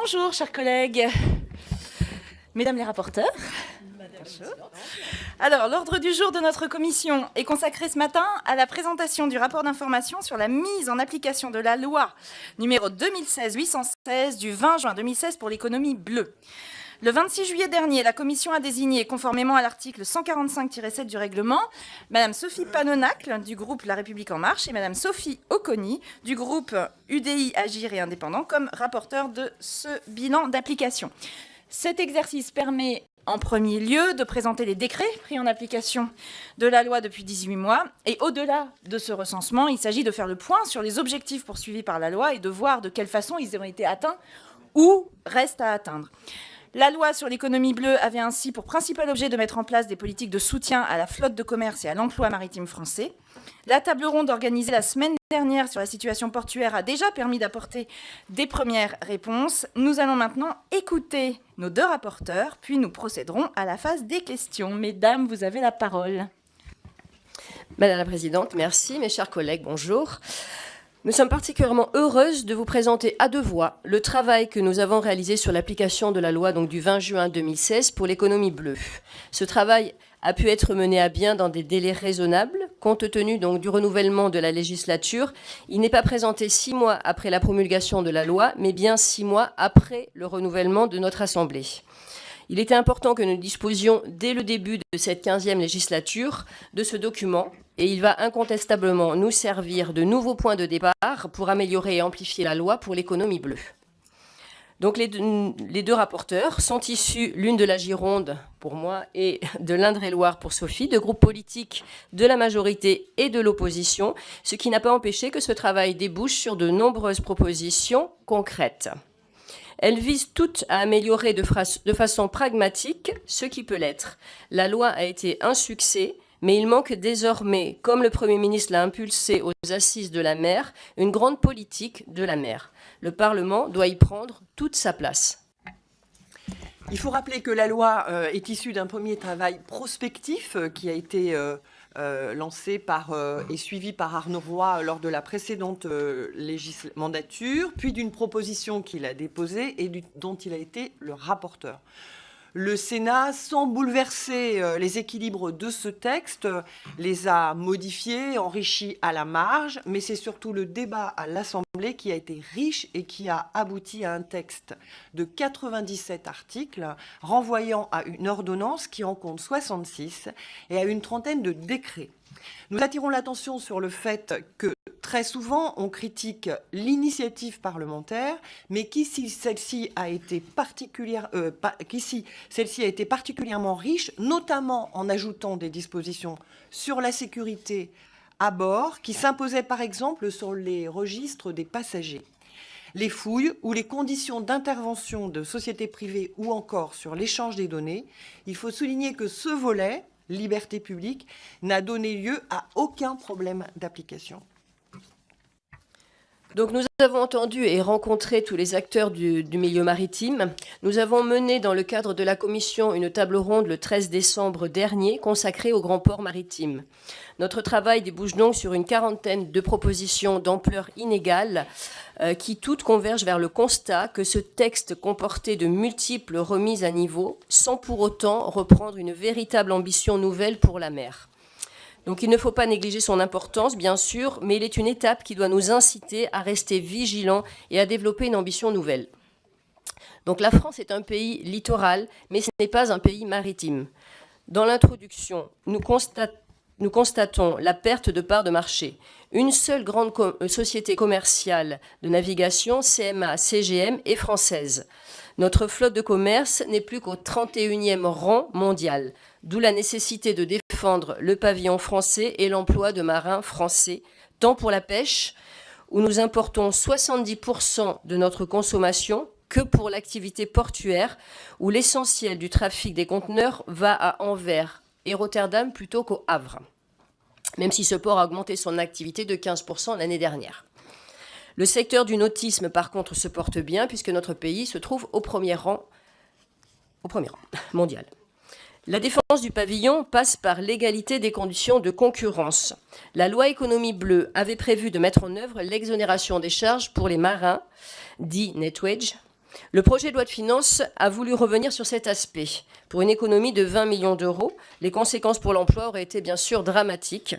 Bonjour, chers collègues. Mesdames les rapporteurs. Alors, l'ordre du jour de notre commission est consacré ce matin à la présentation du rapport d'information sur la mise en application de la loi numéro 2016-816 du 20 juin 2016 pour l'économie bleue. Le 26 juillet dernier, la Commission a désigné, conformément à l'article 145-7 du règlement, Madame Sophie Panonacle du groupe La République En Marche et Madame Sophie Oconi du groupe UDI Agir et Indépendants comme rapporteurs de ce bilan d'application. Cet exercice permet en premier lieu de présenter les décrets pris en application de la loi depuis 18 mois. Et au-delà de ce recensement, il s'agit de faire le point sur les objectifs poursuivis par la loi et de voir de quelle façon ils ont été atteints ou restent à atteindre. La loi sur l'économie bleue avait ainsi pour principal objet de mettre en place des politiques de soutien à la flotte de commerce et à l'emploi maritime français. La table ronde organisée la semaine dernière sur la situation portuaire a déjà permis d'apporter des premières réponses. Nous allons maintenant écouter nos deux rapporteurs, puis nous procéderons à la phase des questions. Mesdames, vous avez la parole. Madame la Présidente, merci. Mes chers collègues, bonjour. Nous sommes particulièrement heureuses de vous présenter à deux voix le travail que nous avons réalisé sur l'application de la loi du 20 juin 2016 pour l'économie bleue. Ce travail a pu être mené à bien dans des délais raisonnables, compte tenu du renouvellement de la législature. Il n'est pas présenté 6 mois après la promulgation de la loi, mais bien 6 mois après le renouvellement de notre Assemblée. Il était important que nous disposions, dès le début de cette 15e législature, de ce document, et il va incontestablement nous servir de nouveaux points de départ pour améliorer et amplifier la loi pour l'économie bleue. Donc les deux rapporteurs sont issus, l'une de la Gironde pour moi et de l'Indre-et-Loire pour Sophie, de groupes politiques de la majorité et de l'opposition, ce qui n'a pas empêché que ce travail débouche sur de nombreuses propositions concrètes. Elles visent toutes à améliorer de façon pragmatique ce qui peut l'être. La loi a été un succès, mais il manque désormais, comme le Premier ministre l'a impulsé aux Assises de la mer, une grande politique de la mer. Le Parlement doit y prendre toute sa place. Il faut rappeler que la loi est issue d'un premier travail prospectif qui a été lancé et suivi par Arnaud Roy lors de la précédente mandature, puis d'une proposition qu'il a déposée et dont il a été le rapporteur. Le Sénat, sans bouleverser les équilibres de ce texte, les a modifiés, enrichis à la marge, mais c'est surtout le débat à l'Assemblée qui a été riche et qui a abouti à un texte de 97 articles, renvoyant à une ordonnance qui en compte 66 et à une trentaine de décrets. Nous attirons l'attention sur le fait que très souvent, on critique l'initiative parlementaire, mais qu'ici, celle-ci a été particulièrement riche, notamment en ajoutant des dispositions sur la sécurité à bord, qui s'imposaient par exemple sur les registres des passagers, les fouilles ou les conditions d'intervention de sociétés privées ou encore sur l'échange des données. Il faut souligner que ce volet, liberté publique, n'a donné lieu à aucun problème d'application. Donc nous avons entendu et rencontré tous les acteurs du milieu maritime. Nous avons mené dans le cadre de la commission une table ronde le 13 décembre dernier consacrée aux grands ports maritimes. Notre travail débouche donc sur une quarantaine de propositions d'ampleur inégale qui toutes convergent vers le constat que ce texte comportait de multiples remises à niveau sans pour autant reprendre une véritable ambition nouvelle pour la mer. Donc il ne faut pas négliger son importance, bien sûr, mais il est une étape qui doit nous inciter à rester vigilants et à développer une ambition nouvelle. Donc la France est un pays littoral, mais ce n'est pas un pays maritime. Dans l'introduction, nous constatons la perte de parts de marché. Une seule grande société commerciale de navigation, CMA CGM, est française. Notre flotte de commerce n'est plus qu'au 31e rang mondial, d'où la nécessité de défendre le pavillon français et l'emploi de marins français, tant pour la pêche, où nous importons 70% de notre consommation, que pour l'activité portuaire, où l'essentiel du trafic des conteneurs va à Anvers et Rotterdam plutôt qu'au Havre, même si ce port a augmenté son activité de 15% l'année dernière. Le secteur du nautisme, par contre, se porte bien, puisque notre pays se trouve au premier rang mondial. La défense du pavillon passe par l'égalité des conditions de concurrence. La loi économie bleue avait prévu de mettre en œuvre l'exonération des charges pour les marins, dit net wage, Le projet de loi de finances a voulu revenir sur cet aspect. Pour une économie de 20 millions d'euros, les conséquences pour l'emploi auraient été bien sûr dramatiques.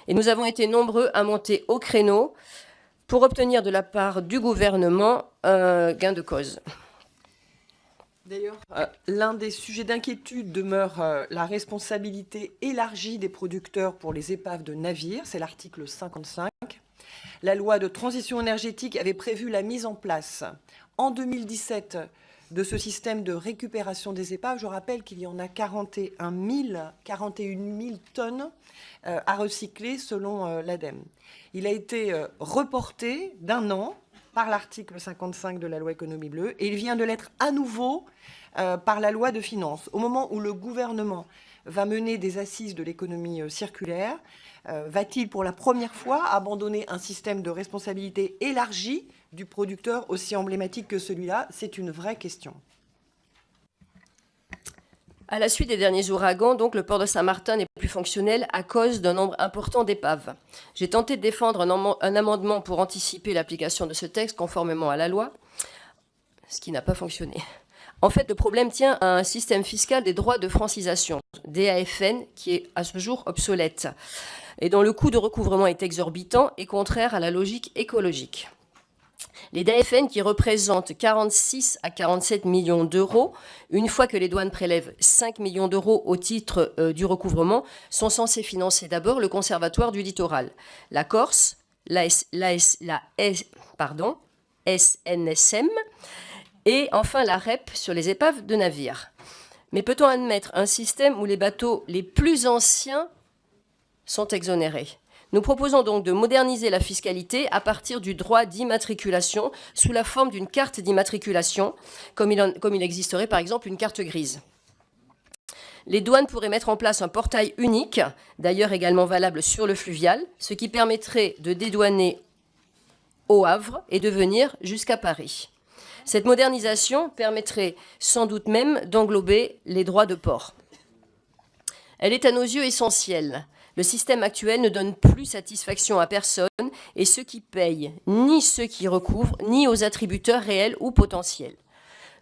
Et nous avons été nombreux à monter au créneau pour obtenir de la part du gouvernement un gain de cause. D'ailleurs, l'un des sujets d'inquiétude demeure la responsabilité élargie des producteurs pour les épaves de navires, c'est l'article 55. La loi de transition énergétique avait prévu la mise en place en 2017 de ce système de récupération des épaves. Je rappelle qu'il y en a 41 000 tonnes à recycler selon l'ADEME. Il a été reporté d'1 an par l'article 55 de la loi économie bleue et il vient de l'être à nouveau par la loi de finances. Au moment où le gouvernement va mener des assises de l'économie circulaire, va-t-il pour la première fois abandonner un système de responsabilité élargie du producteur aussi emblématique que celui-là? C'est une vraie question. À la suite des derniers ouragans, donc, le port de Saint-Martin n'est plus fonctionnel à cause d'un nombre important d'épaves. J'ai tenté de défendre un amendement pour anticiper l'application de ce texte conformément à la loi, ce qui n'a pas fonctionné. En fait, le problème tient à un système fiscal des droits de francisation, DAFN, qui est à ce jour obsolète, et dont le coût de recouvrement est exorbitant et contraire à la logique écologique. Les DAFN, qui représentent 46 à 47 millions d'euros, une fois que les douanes prélèvent 5 millions d'euros au titre du recouvrement, sont censés financer d'abord le Conservatoire du littoral, la Corse, la SNSM, et enfin la REP sur les épaves de navires. Mais peut-on admettre un système où les bateaux les plus anciens sont exonérés ? Nous proposons donc de moderniser la fiscalité à partir du droit d'immatriculation sous la forme d'une carte d'immatriculation, comme il existerait par exemple une carte grise. Les douanes pourraient mettre en place un portail unique, d'ailleurs également valable sur le fluvial, ce qui permettrait de dédouaner au Havre et de venir jusqu'à Paris. Cette modernisation permettrait sans doute même d'englober les droits de port. Elle est à nos yeux essentielle. Le système actuel ne donne plus satisfaction à personne et ceux qui payent, ni ceux qui recouvrent, ni aux attributeurs réels ou potentiels.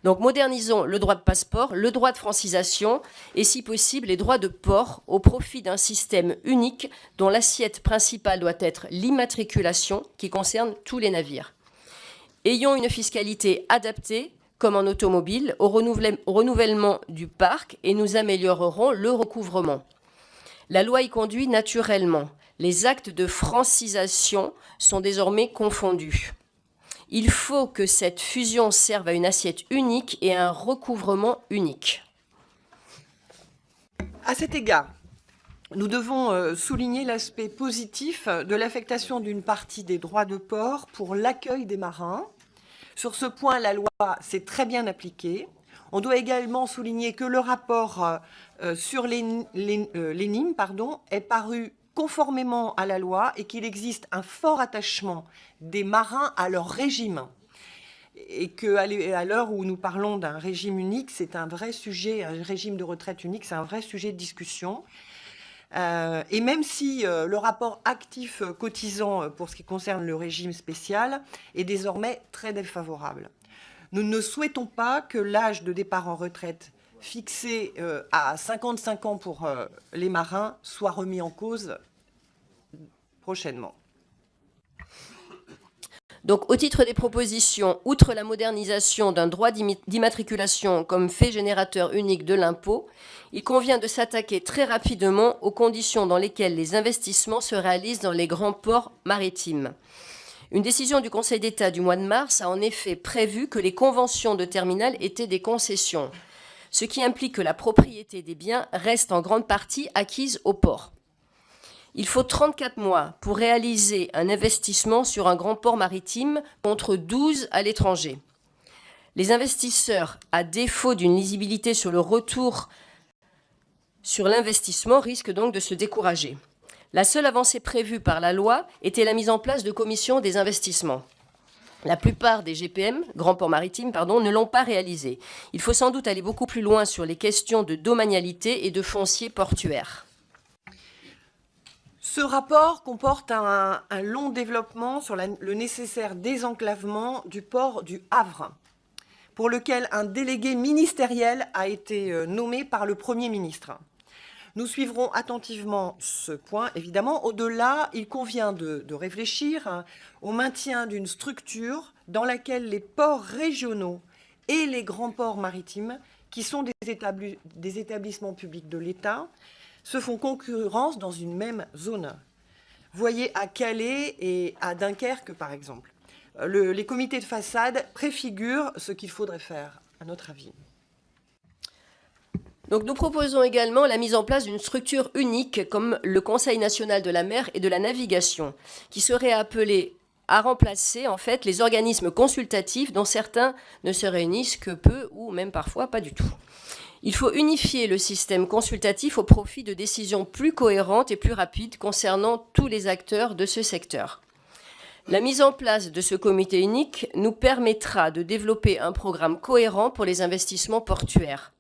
Donc modernisons le droit de passeport, le droit de francisation et si possible les droits de port au profit d'un système unique dont l'assiette principale doit être l'immatriculation qui concerne tous les navires. Ayons une fiscalité adaptée, comme en automobile, au renouvellement du parc et nous améliorerons le recouvrement. La loi y conduit naturellement. Les actes de francisation sont désormais confondus. Il faut que cette fusion serve à une assiette unique et à un recouvrement unique. À cet égard, nous devons souligner l'aspect positif de l'affectation d'une partie des droits de port pour l'accueil des marins. Sur ce point, la loi s'est très bien appliquée. On doit également souligner que le rapport sur l'ENIM est paru conformément à la loi et qu'il existe un fort attachement des marins à leur régime. Et qu'à l'heure où nous parlons d'un régime unique, c'est un vrai sujet, un régime de retraite unique, c'est un vrai sujet de discussion. Et même si le rapport actif cotisant pour ce qui concerne le régime spécial est désormais très défavorable. Nous ne souhaitons pas que l'âge de départ en retraite fixé à 55 ans pour les marins soit remis en cause prochainement. Donc, au titre des propositions, outre la modernisation d'un droit d'immatriculation comme fait générateur unique de l'impôt, il convient de s'attaquer très rapidement aux conditions dans lesquelles les investissements se réalisent dans les grands ports maritimes. Une décision du Conseil d'État du mois de mars a en effet prévu que les conventions de terminal étaient des concessions, ce qui implique que la propriété des biens reste en grande partie acquise au port. Il faut 34 mois pour réaliser un investissement sur un grand port maritime contre 12 à l'étranger. Les investisseurs, à défaut d'une lisibilité sur le retour sur l'investissement, risquent donc de se décourager. La seule avancée prévue par la loi était la mise en place de commissions des investissements. La plupart des GPM, grands ports maritimes, ne l'ont pas réalisé. Il faut sans doute aller beaucoup plus loin sur les questions de domanialité et de foncier portuaire. Ce rapport comporte un long développement sur le nécessaire désenclavement du port du Havre. pour lequel un délégué ministériel a été nommé par le Premier ministre. Nous suivrons attentivement ce point, évidemment. Au-delà, il convient de réfléchir au maintien d'une structure dans laquelle les ports régionaux et les grands ports maritimes, qui sont des établissements publics de l'État, se font concurrence dans une même zone. Voyez à Calais et à Dunkerque, par exemple. Les comités de façade préfigurent ce qu'il faudrait faire, à notre avis. Donc nous proposons également la mise en place d'une structure unique comme le Conseil national de la mer et de la navigation, qui serait appelé à remplacer en fait les organismes consultatifs dont certains ne se réunissent que peu ou même parfois pas du tout. Il faut unifier le système consultatif au profit de décisions plus cohérentes et plus rapides concernant tous les acteurs de ce secteur. La mise en place de ce comité unique nous permettra de développer un programme cohérent pour les investissements portuaires.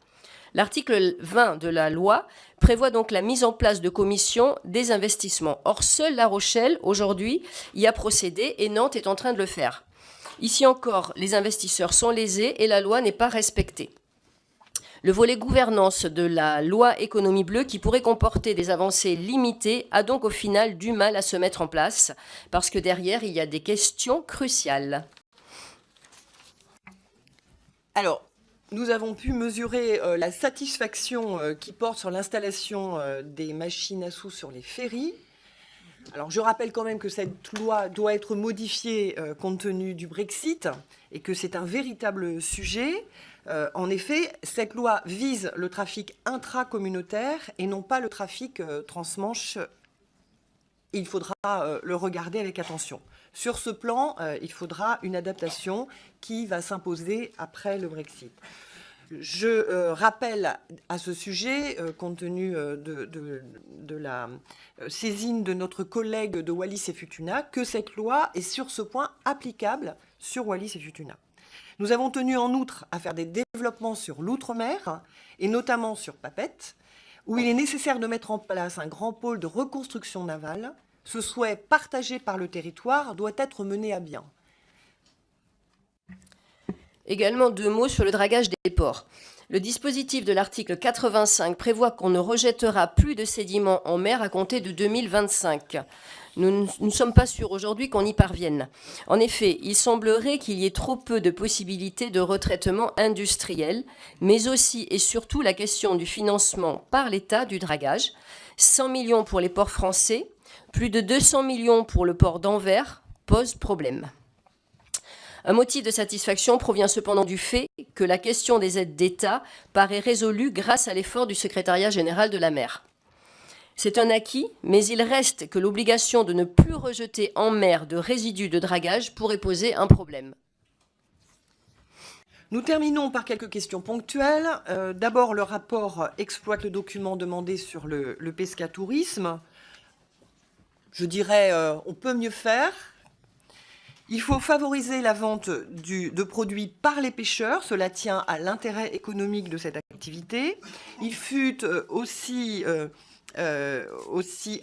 L'article 20 de la loi prévoit donc la mise en place de commissions des investissements. Or, seule La Rochelle, aujourd'hui, y a procédé et Nantes est en train de le faire. Ici encore, les investisseurs sont lésés et la loi n'est pas respectée. Le volet gouvernance de la loi économie bleue, qui pourrait comporter des avancées limitées, a donc au final du mal à se mettre en place, parce que derrière, il y a des questions cruciales. Alors, nous avons pu mesurer la satisfaction qui porte sur l'installation des machines à sous sur les ferries. Alors, je rappelle quand même que cette loi doit être modifiée compte tenu du Brexit et que c'est un véritable sujet. En effet, cette loi vise le trafic intracommunautaire et non pas le trafic transmanche. Il faudra le regarder avec attention. Sur ce plan, il faudra une adaptation qui va s'imposer après le Brexit. Je rappelle à ce sujet, compte tenu de la saisine de notre collègue de Wallis et Futuna, que cette loi est sur ce point applicable sur Wallis et Futuna. Nous avons tenu en outre à faire des développements sur l'outre-mer, et notamment sur Papeete, où il est nécessaire de mettre en place un grand pôle de reconstruction navale. Ce souhait partagé par le territoire doit être mené à bien. Également 2 mots sur le dragage des ports. Le dispositif de l'article 85 prévoit qu'on ne rejettera plus de sédiments en mer à compter de 2025. Nous ne sommes pas sûrs aujourd'hui qu'on y parvienne. En effet, il semblerait qu'il y ait trop peu de possibilités de retraitement industriel, mais aussi et surtout la question du financement par l'État du dragage. 100 millions pour les ports français, plus de 200 millions pour le port d'Anvers, pose problème. Un motif de satisfaction provient cependant du fait que la question des aides d'État paraît résolue grâce à l'effort du secrétariat général de la mer. C'est un acquis, mais il reste que l'obligation de ne plus rejeter en mer de résidus de dragage pourrait poser un problème. Nous terminons par quelques questions ponctuelles. D'abord, le rapport exploite le document demandé sur le pescatourisme. Je dirais, on peut mieux faire. Il faut favoriser la vente de produits par les pêcheurs. Cela tient à l'intérêt économique de cette activité. Il fut aussi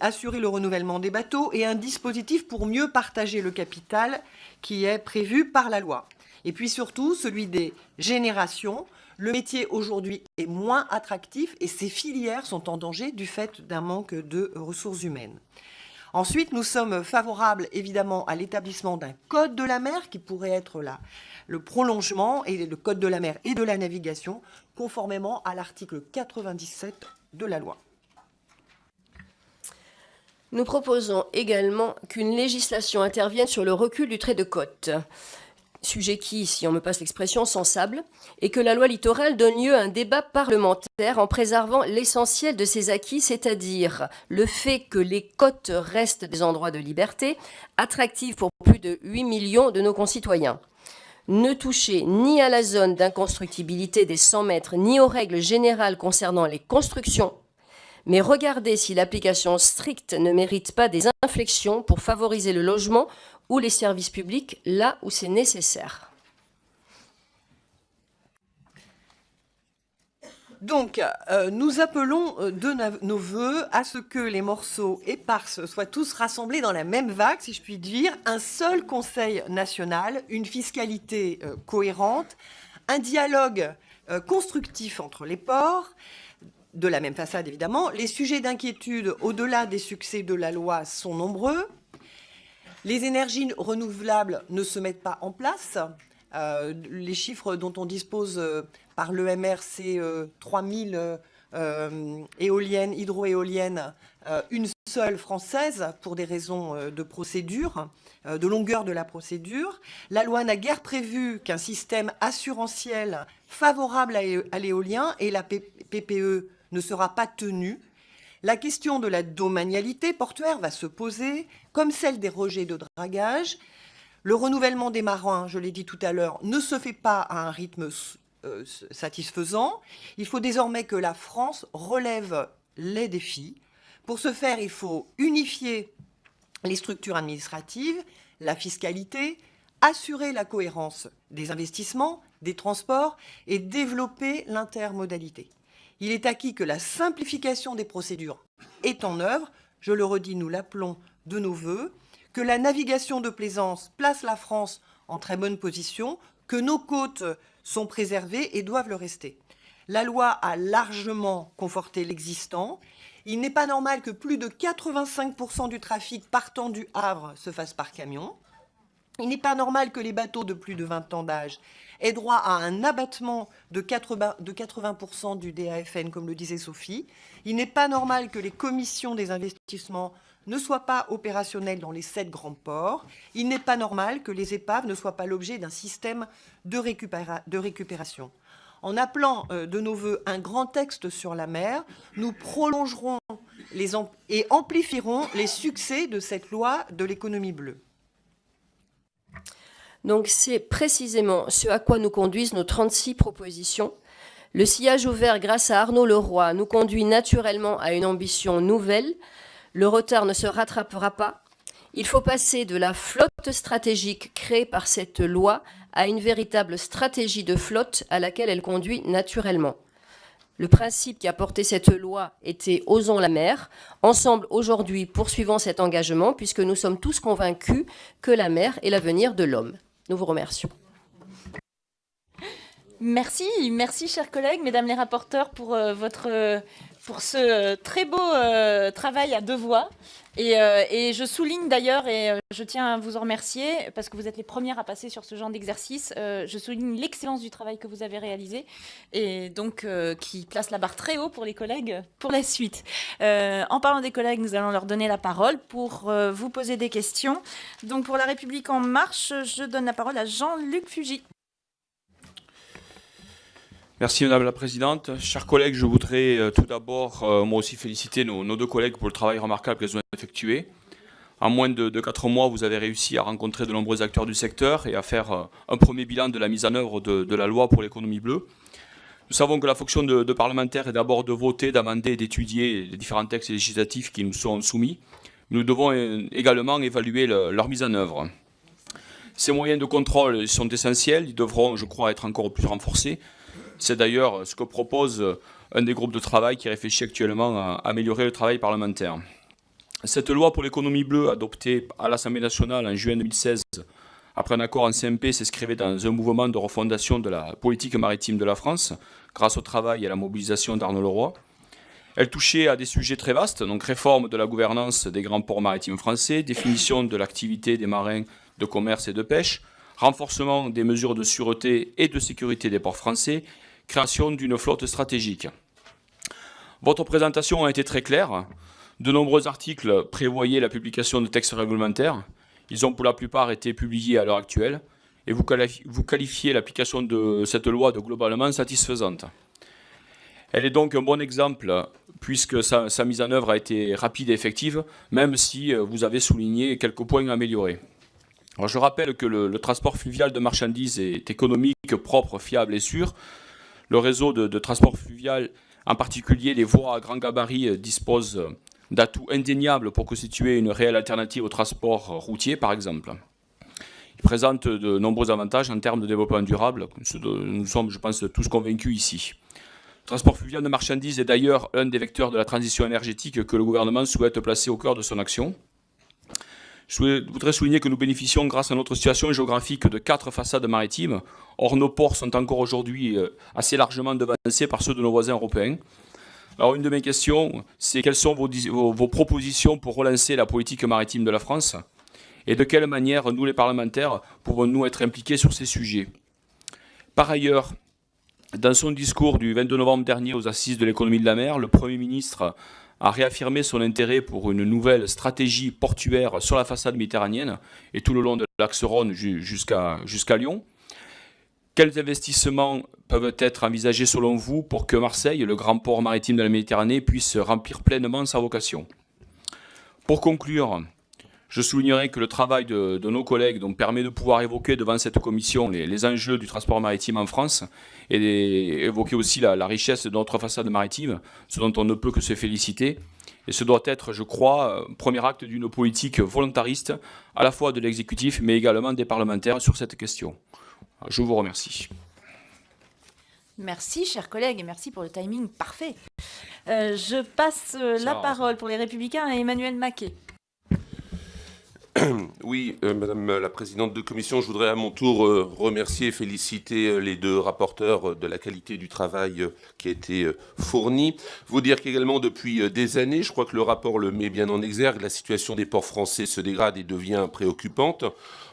assurer le renouvellement des bateaux et un dispositif pour mieux partager le capital qui est prévu par la loi. Et puis surtout, celui des générations. Le métier aujourd'hui est moins attractif et ces filières sont en danger du fait d'un manque de ressources humaines. Ensuite, nous sommes favorables évidemment à l'établissement d'un code de la mer qui pourrait être le prolongement et le code de la mer et de la navigation conformément à l'article 97 de la loi. Nous proposons également qu'une législation intervienne sur le recul du trait de côte, sujet qui, si on me passe l'expression, sensible, et que la loi littorale donne lieu à un débat parlementaire en préservant l'essentiel de ses acquis, c'est-à-dire le fait que les côtes restent des endroits de liberté, attractifs pour plus de 8 millions de nos concitoyens. Ne toucher ni à la zone d'inconstructibilité des 100 mètres, ni aux règles générales concernant les constructions, mais regarder si l'application stricte ne mérite pas des inflexions pour favoriser le logement ou les services publics là où c'est nécessaire. Donc, nous appelons de nos voeux à ce que les morceaux éparses soient tous rassemblés dans la même vague, si je puis dire, un seul Conseil national, une fiscalité cohérente, un dialogue constructif entre les ports, de la même façade évidemment. Les sujets d'inquiétude au-delà des succès de la loi sont nombreux. Les énergies renouvelables ne se mettent pas en place. Les chiffres dont on dispose par l'EMR, c'est 3000 éoliennes, hydroéoliennes, une seule française pour des raisons de procédure, de longueur de la procédure. La loi n'a guère prévu qu'un système assurantiel favorable à l'éolien et la PPE ne sera pas tenue. La question de la domanialité portuaire va se poser, comme celle des rejets de dragage. Le renouvellement des marins, je l'ai dit tout à l'heure, ne se fait pas à un rythme satisfaisant. Il faut désormais que la France relève les défis. Pour ce faire, il faut unifier les structures administratives, la fiscalité, assurer la cohérence des investissements, des transports et développer l'intermodalité. Il est acquis que la simplification des procédures est en œuvre. Je le redis, nous l'appelons de nos vœux. Que la navigation de plaisance place la France en très bonne position, que nos côtes sont préservées et doivent le rester. La loi a largement conforté l'existant. Il n'est pas normal que plus de 85% du trafic partant du Havre se fasse par camion. Il n'est pas normal que les bateaux de plus de 20 ans d'âge aient droit à un abattement de 80% du DAFN, comme le disait Sophie. Il n'est pas normal que les commissions des investissements ne soient pas opérationnelles dans les 7 grands ports. Il n'est pas normal que les épaves ne soient pas l'objet d'un système de récupération. En appelant de nos voeux un grand texte sur la mer, nous prolongerons et amplifierons les succès de cette loi de l'économie bleue. Donc c'est précisément ce à quoi nous conduisent nos 36 propositions. Le sillage ouvert grâce à Arnaud Leroy nous conduit naturellement à une ambition nouvelle. Le retard ne se rattrapera pas. Il faut passer de la flotte stratégique créée par cette loi à une véritable stratégie de flotte à laquelle elle conduit naturellement. Le principe qui a porté cette loi était « Osons la mer ». Ensemble, aujourd'hui, poursuivons cet engagement puisque nous sommes tous convaincus que la mer est l'avenir de l'homme. Nous vous remercions. Merci chers collègues, mesdames les rapporteurs pour ce très beau travail à 2 voix. Et je souligne d'ailleurs, et je tiens à vous en remercier, parce que vous êtes les premières à passer sur ce genre d'exercice, je souligne l'excellence du travail que vous avez réalisé, et donc qui place la barre très haut pour les collègues pour la suite. En parlant des collègues, nous allons leur donner la parole pour vous poser des questions. Donc pour La République En Marche, je donne la parole à Jean-Luc Fugit. Merci Madame la Présidente. Chers collègues, je voudrais tout d'abord moi aussi féliciter nos 2 collègues pour le travail remarquable qu'elles ont effectué. En moins de 4 mois, vous avez réussi à rencontrer de nombreux acteurs du secteur et à faire un premier bilan de la mise en œuvre de la loi pour l'économie bleue. Nous savons que la fonction de parlementaire est d'abord de voter, d'amender et d'étudier les différents textes législatifs qui nous sont soumis. Nous devons également évaluer leur mise en œuvre. Ces moyens de contrôle sont essentiels, ils devront, je crois, être encore plus renforcés. C'est d'ailleurs ce que propose un des groupes de travail qui réfléchit actuellement à améliorer le travail parlementaire. Cette loi pour l'économie bleue, adoptée à l'Assemblée nationale en juin 2016, après un accord en CMP, s'inscrivait dans un mouvement de refondation de la politique maritime de la France, grâce au travail et à la mobilisation d'Arnaud Leroy. Elle touchait à des sujets très vastes, donc réforme de la gouvernance des grands ports maritimes français, définition de l'activité des marins de commerce et de pêche, renforcement des mesures de sûreté et de sécurité des ports français, création d'une flotte stratégique. Votre présentation a été très claire. De nombreux articles prévoyaient la publication de textes réglementaires. Ils ont pour la plupart été publiés à l'heure actuelle. Et vous qualifiez l'application de cette loi de globalement satisfaisante. Elle est donc un bon exemple puisque sa mise en œuvre a été rapide et effective, même si vous avez souligné quelques points à améliorer. Alors je rappelle que le transport fluvial de marchandises est économique, propre, fiable et sûr. Le réseau de transport fluvial, en particulier les voies à grand gabarit, dispose d'atouts indéniables pour constituer une réelle alternative au transport routier, par exemple. Il présente de nombreux avantages en termes de développement durable. Nous sommes, je pense, tous convaincus ici. Le transport fluvial de marchandises est d'ailleurs un des vecteurs de la transition énergétique que le gouvernement souhaite placer au cœur de son action. Je voudrais souligner que nous bénéficions, grâce à notre situation géographique, de 4 façades maritimes. Or, nos ports sont encore aujourd'hui assez largement devancés par ceux de nos voisins européens. Alors, une de mes questions, c'est quelles sont vos propositions pour relancer la politique maritime de la France? Et de quelle manière, nous les parlementaires, pouvons-nous être impliqués sur ces sujets? Par ailleurs, dans son discours du 22 novembre dernier aux Assises de l'économie de la mer, le Premier ministre a réaffirmé son intérêt pour une nouvelle stratégie portuaire sur la façade méditerranéenne et tout le long de l'axe Rhône jusqu'à Lyon. Quels investissements peuvent être envisagés selon vous pour que Marseille, le grand port maritime de la Méditerranée, puisse remplir pleinement sa vocation? Pour conclure, je soulignerai que le travail de nos collègues permet de pouvoir évoquer devant cette commission les enjeux du transport maritime en France et évoquer aussi la richesse de notre façade maritime, ce dont on ne peut que se féliciter. Et ce doit être, je crois, un premier acte d'une politique volontariste, à la fois de l'exécutif, mais également des parlementaires sur cette question. Je vous remercie. Merci, chers collègues, et merci pour le timing parfait. Je passe la parole pour les Républicains à Emmanuel Maquet. Oui, Madame la Présidente de Commission, je voudrais à mon tour remercier et féliciter les deux rapporteurs de la qualité du travail qui a été fourni. Vous dire qu'également depuis des années, je crois que le rapport le met bien en exergue, la situation des ports français se dégrade et devient préoccupante,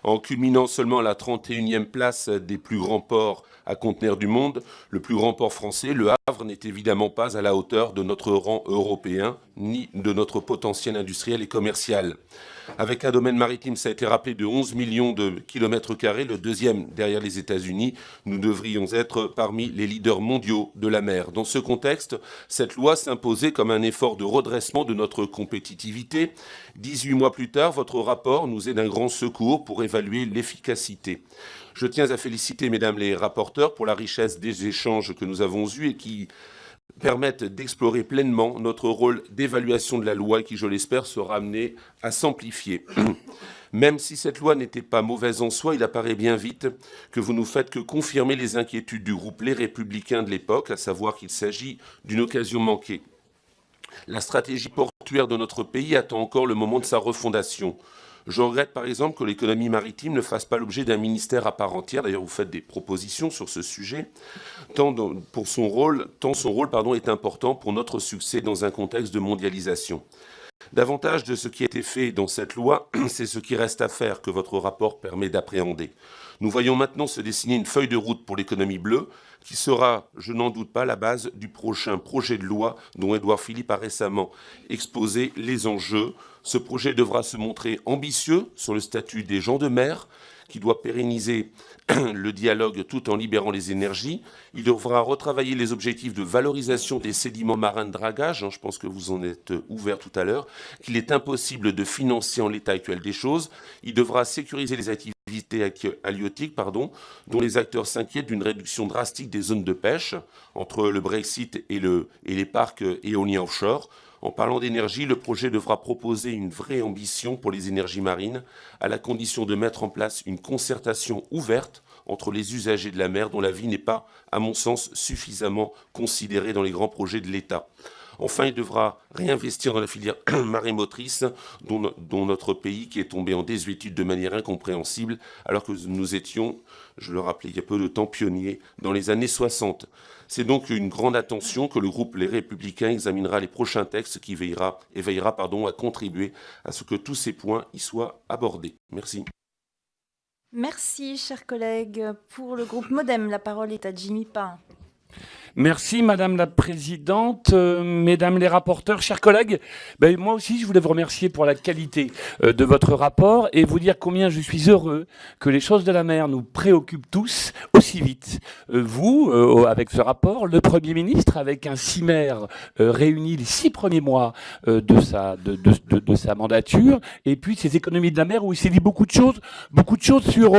en culminant seulement à la 31e place des plus grands ports à conteneurs du monde. Le plus grand port français, le Havre, n'est évidemment pas à la hauteur de notre rang européen, ni de notre potentiel industriel et commercial. Avec un domaine maritime, ça a été rappelé, de 11 millions de kilomètres carrés, le deuxième derrière les États-Unis, nous devrions être parmi les leaders mondiaux de la mer. Dans ce contexte, cette loi s'imposait comme un effort de redressement de notre compétitivité. 18 mois plus tard, votre rapport nous est d'un grand secours pour évaluer l'efficacité. Je tiens à féliciter, mesdames les rapporteurs, pour la richesse des échanges que nous avons eus et qui permettent d'explorer pleinement notre rôle d'évaluation de la loi et qui, je l'espère, sera amené à s'amplifier. Même si cette loi n'était pas mauvaise en soi, il apparaît bien vite que vous nous faites que confirmer les inquiétudes du groupe Les Républicains de l'époque, à savoir qu'il s'agit d'une occasion manquée. La stratégie portuaire de notre pays attend encore le moment de sa refondation. Je regrette par exemple que l'économie maritime ne fasse pas l'objet d'un ministère à part entière. D'ailleurs, vous faites des propositions sur ce sujet, tant son rôle est important pour notre succès dans un contexte de mondialisation. Davantage de ce qui a été fait dans cette loi, c'est ce qui reste à faire que votre rapport permet d'appréhender. Nous voyons maintenant se dessiner une feuille de route pour l'économie bleue, qui sera, je n'en doute pas, la base du prochain projet de loi dont Édouard Philippe a récemment exposé les enjeux. Ce projet devra se montrer ambitieux sur le statut des gens de mer, qui doit pérenniser le dialogue tout en libérant les énergies. Il devra retravailler les objectifs de valorisation des sédiments marins de dragage, je pense que vous en êtes ouvert tout à l'heure, qu'il est impossible de financer en l'état actuel des choses. Il devra sécuriser les activités halieutiques, dont les acteurs s'inquiètent d'une réduction drastique des zones de pêche entre le Brexit et les parcs éoliens offshore. En parlant d'énergie, le projet devra proposer une vraie ambition pour les énergies marines, à la condition de mettre en place une concertation ouverte entre les usagers de la mer, dont la vie n'est pas, à mon sens, suffisamment considérée dans les grands projets de l'État. Enfin, il devra réinvestir dans la filière marémotrice, dont notre pays qui est tombé en désuétude de manière incompréhensible, alors que nous étions, je le rappelais il y a peu de temps, pionniers dans les années 60. C'est donc une grande attention que le groupe Les Républicains examinera les prochains textes qui veillera à contribuer à ce que tous ces points y soient abordés. Merci. Merci, chers collègues. Pour le groupe MoDem, la parole est à Jimmy Pain. Merci Madame la Présidente, Mesdames les rapporteurs, chers collègues. Moi aussi, je voulais vous remercier pour la qualité de votre rapport et vous dire combien je suis heureux que les choses de la mer nous préoccupent tous aussi vite. Vous, avec ce rapport, le Premier ministre, avec un CIMer réuni les 6 premiers mois de sa mandature, et puis ces économies de la mer où il s'est dit beaucoup de choses sur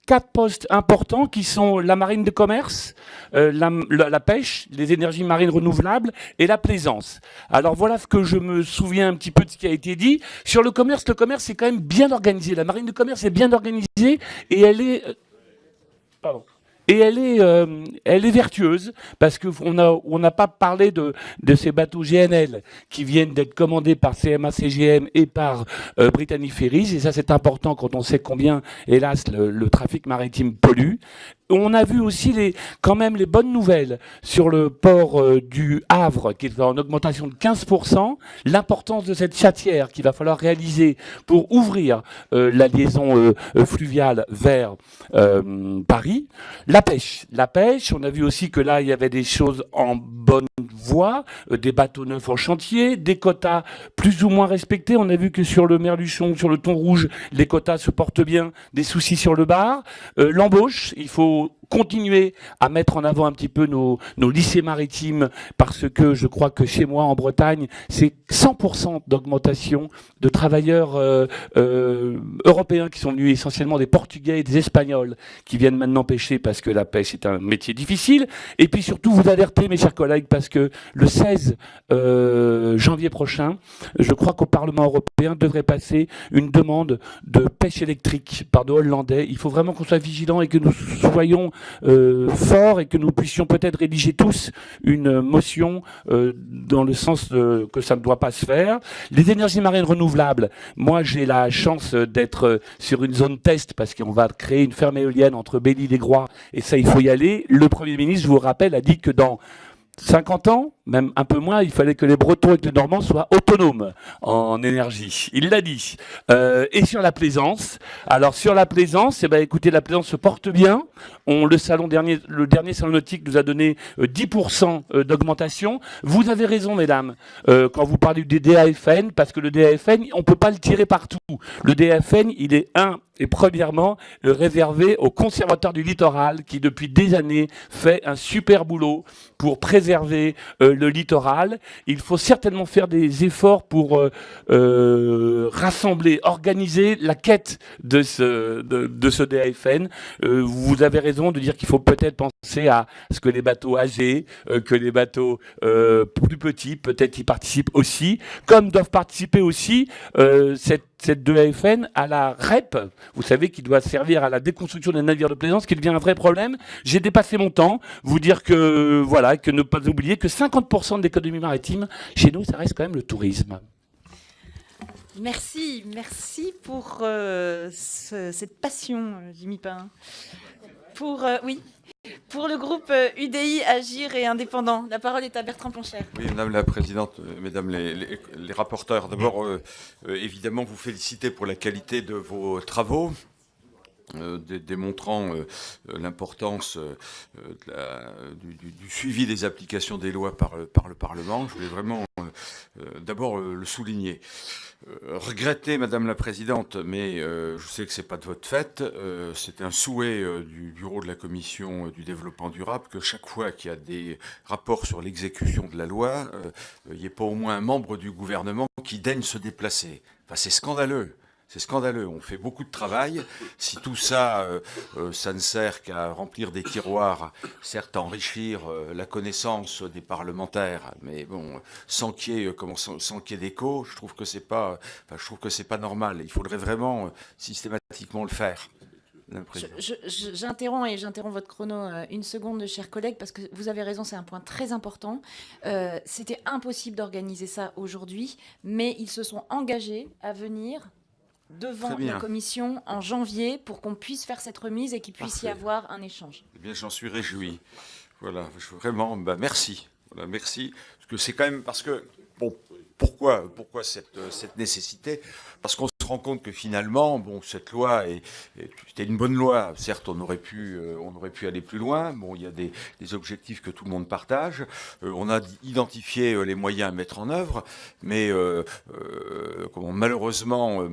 4 postes importants qui sont la marine de commerce, la pêche, les énergies marines renouvelables et la plaisance. Alors voilà ce que je me souviens un petit peu de ce qui a été dit. Sur le commerce c'est quand même bien organisé. La marine de commerce est bien organisée et elle est... et elle est vertueuse, parce qu'on n'a pas parlé de ces bateaux GNL qui viennent d'être commandés par CMA CGM et par Brittany Ferries, et ça c'est important quand on sait combien, hélas, le trafic maritime pollue. On a vu aussi quand même les bonnes nouvelles sur le port du Havre, qui est en augmentation de 15%, l'importance de cette chatière qu'il va falloir réaliser pour ouvrir la liaison fluviale vers Paris. La pêche, on a vu aussi que là, il y avait des choses en bonne voie, des bateaux neufs en chantier, des quotas plus ou moins respectés. On a vu que sur le Merluchon, sur le thon rouge, les quotas se portent bien, des soucis sur le bar. L'embauche, il faut continuer à mettre en avant un petit peu nos lycées maritimes, parce que je crois que chez moi en Bretagne, c'est 100% d'augmentation de travailleurs européens qui sont venus, essentiellement des Portugais et des Espagnols, qui viennent maintenant pêcher parce que la pêche est un métier difficile. Et puis surtout vous alerter, mes chers collègues, parce que le 16 janvier prochain, je crois qu'au Parlement européen devrait passer une demande de pêche électrique par de Hollandais. Il faut vraiment qu'on soit vigilants et que nous soyons forts et que nous puissions peut-être rédiger tous une motion dans le sens que ça ne doit pas se faire. Les énergies marines renouvelables, moi j'ai la chance d'être sur une zone test parce qu'on va créer une ferme éolienne entre Belle-Île-et-Groix, et ça il faut y aller. Le Premier ministre, je vous rappelle, a dit que dans 50 ans, même un peu moins, il fallait que les Bretons et que les Normands soient autonomes en énergie. Il l'a dit. Et sur la plaisance, alors sur la plaisance, eh ben, écoutez, la plaisance se porte bien. Le dernier salon nautique nous a donné 10% d'augmentation. Vous avez raison, mesdames, quand vous parlez du DAFN, parce que le DAFN, on ne peut pas le tirer partout. Le DAFN, il est et premièrement, réservé au Conservatoire du littoral qui, depuis des années, fait un super boulot pour préserver le littoral. Il faut certainement faire des efforts pour rassembler, organiser la quête de ce DAFN. Vous avez raison de dire qu'il faut peut-être penser à ce que les bateaux âgés, que les bateaux plus petits, peut-être y participent aussi, comme doivent participer aussi cette DAFN à la REP, vous savez, qui doit servir à la déconstruction des navires de plaisance, qui devient un vrai problème. J'ai dépassé mon temps. Vous dire que, voilà, que ne pas oublier que 50% de l'économie maritime, chez nous, ça reste quand même le tourisme. Merci pour cette passion, Jimmy Pain. Pour le groupe UDI, Agir et Indépendants, la parole est à Bertrand Poncher. Oui, Madame la Présidente, Mesdames les rapporteurs, d'abord, évidemment, vous féliciter pour la qualité de vos travaux, démontrant l'importance du suivi des applications des lois par le Parlement. Je voulais vraiment d'abord le souligner. Regretter, Madame la Présidente, mais je sais que c'est pas de votre fait, c'est un souhait du bureau de la Commission du développement durable que chaque fois qu'il y a des rapports sur l'exécution de la loi, il n'y ait pas au moins un membre du gouvernement qui daigne se déplacer. Enfin, c'est scandaleux. C'est scandaleux, on fait beaucoup de travail. Si tout ça, ça ne sert qu'à remplir des tiroirs, certes à enrichir la connaissance des parlementaires, mais bon, sans qu'il y ait d'écho, je trouve que c'est pas normal. Il faudrait vraiment systématiquement le faire. J'interromps votre chrono une seconde, chers collègues, parce que vous avez raison, c'est un point très important. C'était impossible d'organiser ça aujourd'hui, mais ils se sont engagés à venir devant la commission en janvier pour qu'on puisse faire cette remise et qu'il puisse y avoir un échange. Eh bien, j'en suis réjoui. Voilà, vraiment, merci. Voilà, merci. Parce que c'est quand même parce que bon, pourquoi cette nécessité ? Parce qu'on se rend compte que finalement, bon, cette loi c'était une bonne loi. Certes, on aurait pu aller plus loin. Bon, il y a des objectifs que tout le monde partage. On a identifié les moyens à mettre en œuvre, mais malheureusement,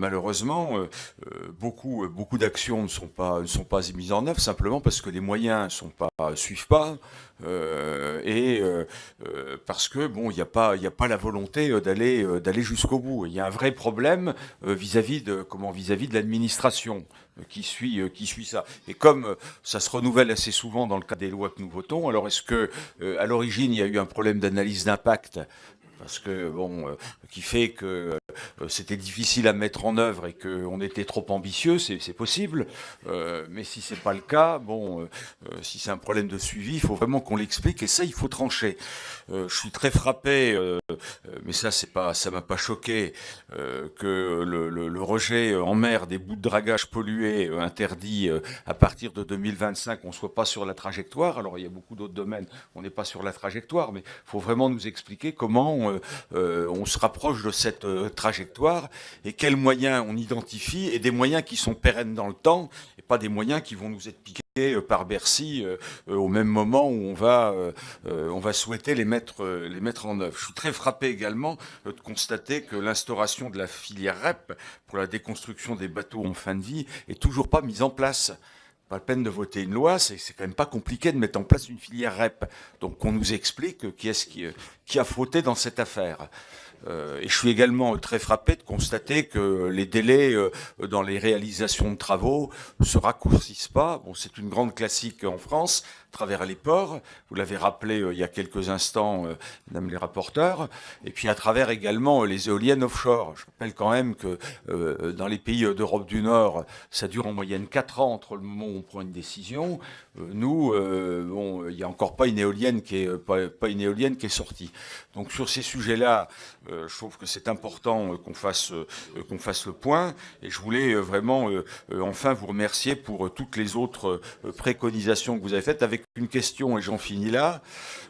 beaucoup d'actions ne sont pas mises en œuvre simplement parce que les moyens suivent pas. Parce que bon, il n'y a pas la volonté d'aller jusqu'au bout. Il y a un vrai problème vis-à-vis de l'administration qui suit ça. Et comme ça se renouvelle assez souvent dans le cas des lois que nous votons, alors est-ce que à l'origine il y a eu un problème d'analyse d'impact? Parce que bon, qui fait que c'était difficile à mettre en œuvre et qu'on était trop ambitieux, c'est possible. Mais si c'est pas le cas, bon, si c'est un problème de suivi, il faut vraiment qu'on l'explique et ça, il faut trancher. Je suis très frappé, mais ça m'a pas choqué, que le rejet en mer des bouts de dragage pollués interdits à partir de 2025, on ne soit pas sur la trajectoire. Alors il y a beaucoup d'autres domaines, on n'est pas sur la trajectoire, mais il faut vraiment nous expliquer comment on se rapproche de cette trajectoire et quels moyens on identifie et des moyens qui sont pérennes dans le temps et pas des moyens qui vont nous être piqués par Bercy au même moment où on va souhaiter les mettre en œuvre. Je suis très frappé également de constater que l'instauration de la filière REP pour la déconstruction des bateaux en fin de vie est toujours pas mise en place. Pas la peine de voter une loi, c'est quand même pas compliqué de mettre en place une filière REP. Donc on nous explique qui a fauté dans cette affaire. Et je suis également très frappé de constater que les délais dans les réalisations de travaux ne se raccourcissent pas. Bon, c'est une grande classique en France, à travers les ports. Vous l'avez rappelé il y a quelques instants, mesdames les rapporteurs. Et puis à travers également les éoliennes offshore. Je rappelle quand même que dans les pays d'Europe du Nord, ça dure en moyenne 4 ans entre le moment où on prend une décision. Nous, bon, il n'y a encore pas une éolienne qui est sortie. Donc sur ces sujets-là, je trouve que c'est important qu'on fasse le point. Et je voulais vraiment enfin vous remercier pour toutes les autres préconisations que vous avez faites. Avec une question, et j'en finis là.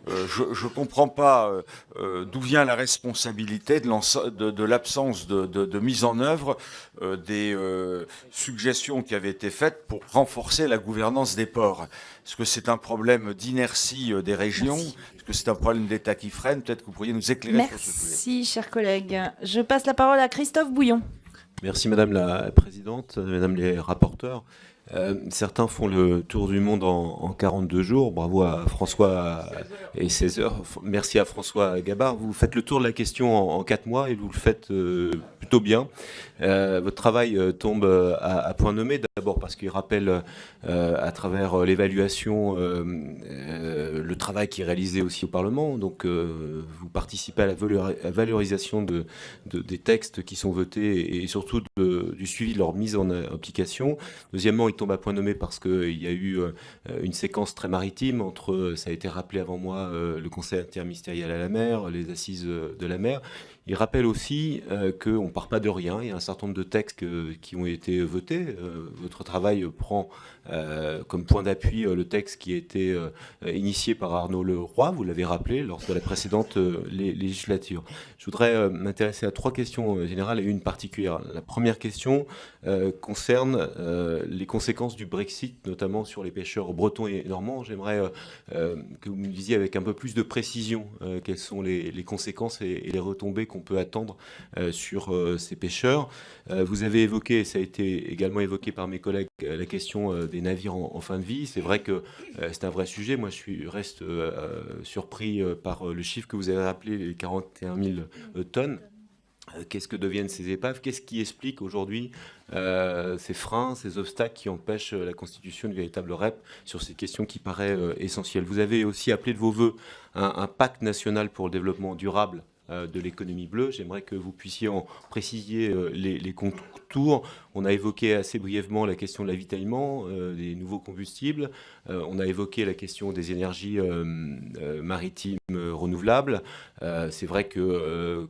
Je ne comprends pas d'où vient la responsabilité de l'absence de mise en œuvre des suggestions qui avaient été faites pour renforcer la gouvernance des ports. Est-ce que c'est un problème d'inertie des régions? Est-ce que c'est un problème d'État qui freine? Peut-être que vous pourriez nous éclairer sur ce sujet. Merci, chers collègues. Je passe la parole à Christophe Bouillon. Merci Madame la Présidente, Mesdames les rapporteurs. Certains font le tour du monde en 42 jours. Bravo à François et 16 heures. Merci à François Gabard. Vous faites le tour de la question en 4 mois et vous le faites plutôt bien. Votre travail tombe à point nommé. D'abord parce qu'il rappelle à travers l'évaluation le travail qui est réalisé aussi au Parlement. Donc vous participez à la valorisation des textes qui sont votés et surtout du suivi de leur mise en application. Deuxièmement, il tombe à point nommé parce qu'il y a eu une séquence très maritime entre, ça a été rappelé avant moi, le Conseil interministériel à la mer, les assises de la mer. Il rappelle aussi qu'on ne part pas de rien. Il y a un certain nombre de textes qui ont été votés. Votre travail prend comme point d'appui le texte qui a été initié par Arnaud Leroy, vous l'avez rappelé, lors de la précédente législature. Je voudrais m'intéresser à 3 questions générales et une particulière. La première question concerne les conséquences du Brexit, notamment sur les pêcheurs bretons et normands. J'aimerais que vous me disiez avec un peu plus de précision quelles sont les conséquences et les retombées qu'on peut attendre sur ces pêcheurs. Vous avez évoqué, ça a été également évoqué par mes collègues, la question des navires en fin de vie. C'est vrai que c'est un vrai sujet. Moi, je reste surpris par le chiffre que vous avez rappelé, les 41 000 tonnes. Qu'est-ce que deviennent ces épaves? Qu'est-ce qui explique aujourd'hui ces freins, ces obstacles qui empêchent la constitution d'une véritable REP sur ces questions qui paraissent essentielles? Vous avez aussi appelé de vos voeux un pacte national pour le développement durable de l'économie bleue. J'aimerais que vous puissiez en préciser les contours. On a évoqué assez brièvement la question de l'avitaillement, des nouveaux combustibles. On a évoqué la question des énergies maritimes renouvelables. C'est vrai que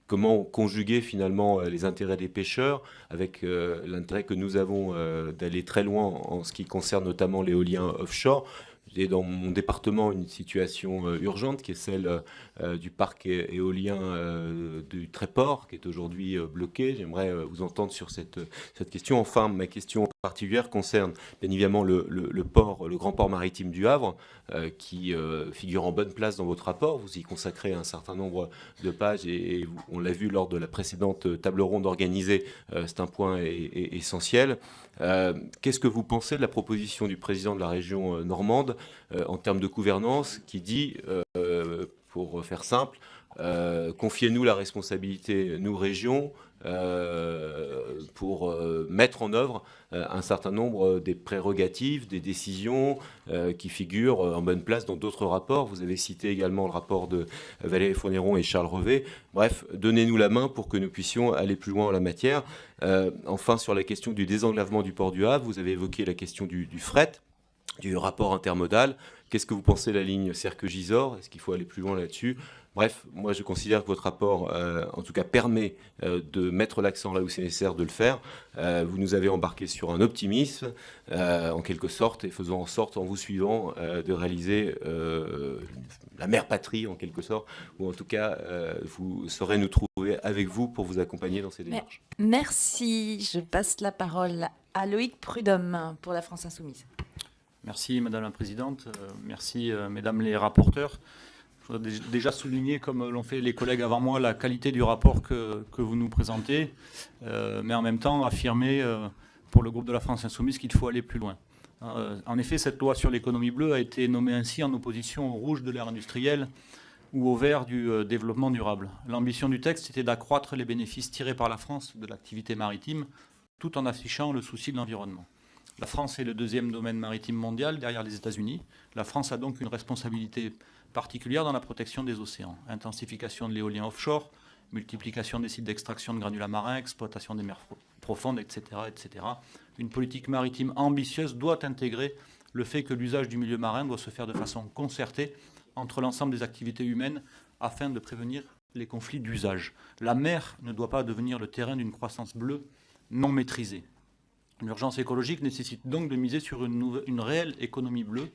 comment conjuguer finalement les intérêts des pêcheurs avec l'intérêt que nous avons d'aller très loin en ce qui concerne notamment l'éolien offshore. J'ai dans mon département une situation urgente qui est celle du parc éolien du Tréport qui est aujourd'hui bloqué. J'aimerais vous entendre sur cette question. Enfin, ma question particulière concerne bien évidemment le port, le grand port maritime du Havre qui figure en bonne place dans votre rapport. Vous y consacrez un certain nombre de pages et on l'a vu lors de la précédente table ronde organisée. C'est un point essentiel. Qu'est-ce que vous pensez de la proposition du président de la région normande en termes de gouvernance qui dit pour faire simple. Confiez-nous la responsabilité, nous, régions, pour mettre en œuvre un certain nombre des prérogatives, des décisions qui figurent en bonne place dans d'autres rapports. Vous avez cité également le rapport de Valérie Fourniron et Charles Revet. Bref, donnez-nous la main pour que nous puissions aller plus loin en la matière. Enfin, sur la question du désenclavement du port du Havre, vous avez évoqué la question du fret, du rapport intermodal. Qu'est-ce que vous pensez de la ligne Serqueux-Gisors? Est-ce qu'il faut aller plus loin là-dessus? Bref, moi je considère que votre rapport, en tout cas, permet de mettre l'accent là où c'est nécessaire de le faire. Vous nous avez embarqué sur un optimisme, en quelque sorte, et faisons en sorte, en vous suivant, de réaliser la mère patrie, en quelque sorte, ou en tout cas, vous saurez nous trouver avec vous pour vous accompagner dans ces démarches. Merci. Je passe la parole à Loïc Prudhomme pour la France Insoumise. Merci Madame la Présidente, merci Mesdames les rapporteurs. Je voudrais déjà souligner, comme l'ont fait les collègues avant moi, la qualité du rapport que vous nous présentez, mais en même temps affirmer pour le groupe de la France Insoumise qu'il faut aller plus loin. En effet, cette loi sur l'économie bleue a été nommée ainsi en opposition au rouge de l'ère industrielle ou au vert du développement durable. L'ambition du texte était d'accroître les bénéfices tirés par la France de l'activité maritime, tout en affichant le souci de l'environnement. La France est le deuxième domaine maritime mondial derrière les États-Unis. La France a donc une responsabilité particulière dans la protection des océans. Intensification de l'éolien offshore, multiplication des sites d'extraction de granulats marins, exploitation des mers profondes, etc., etc. Une politique maritime ambitieuse doit intégrer le fait que l'usage du milieu marin doit se faire de façon concertée entre l'ensemble des activités humaines afin de prévenir les conflits d'usage. La mer ne doit pas devenir le terrain d'une croissance bleue non maîtrisée. L'urgence écologique nécessite donc de miser sur une réelle économie bleue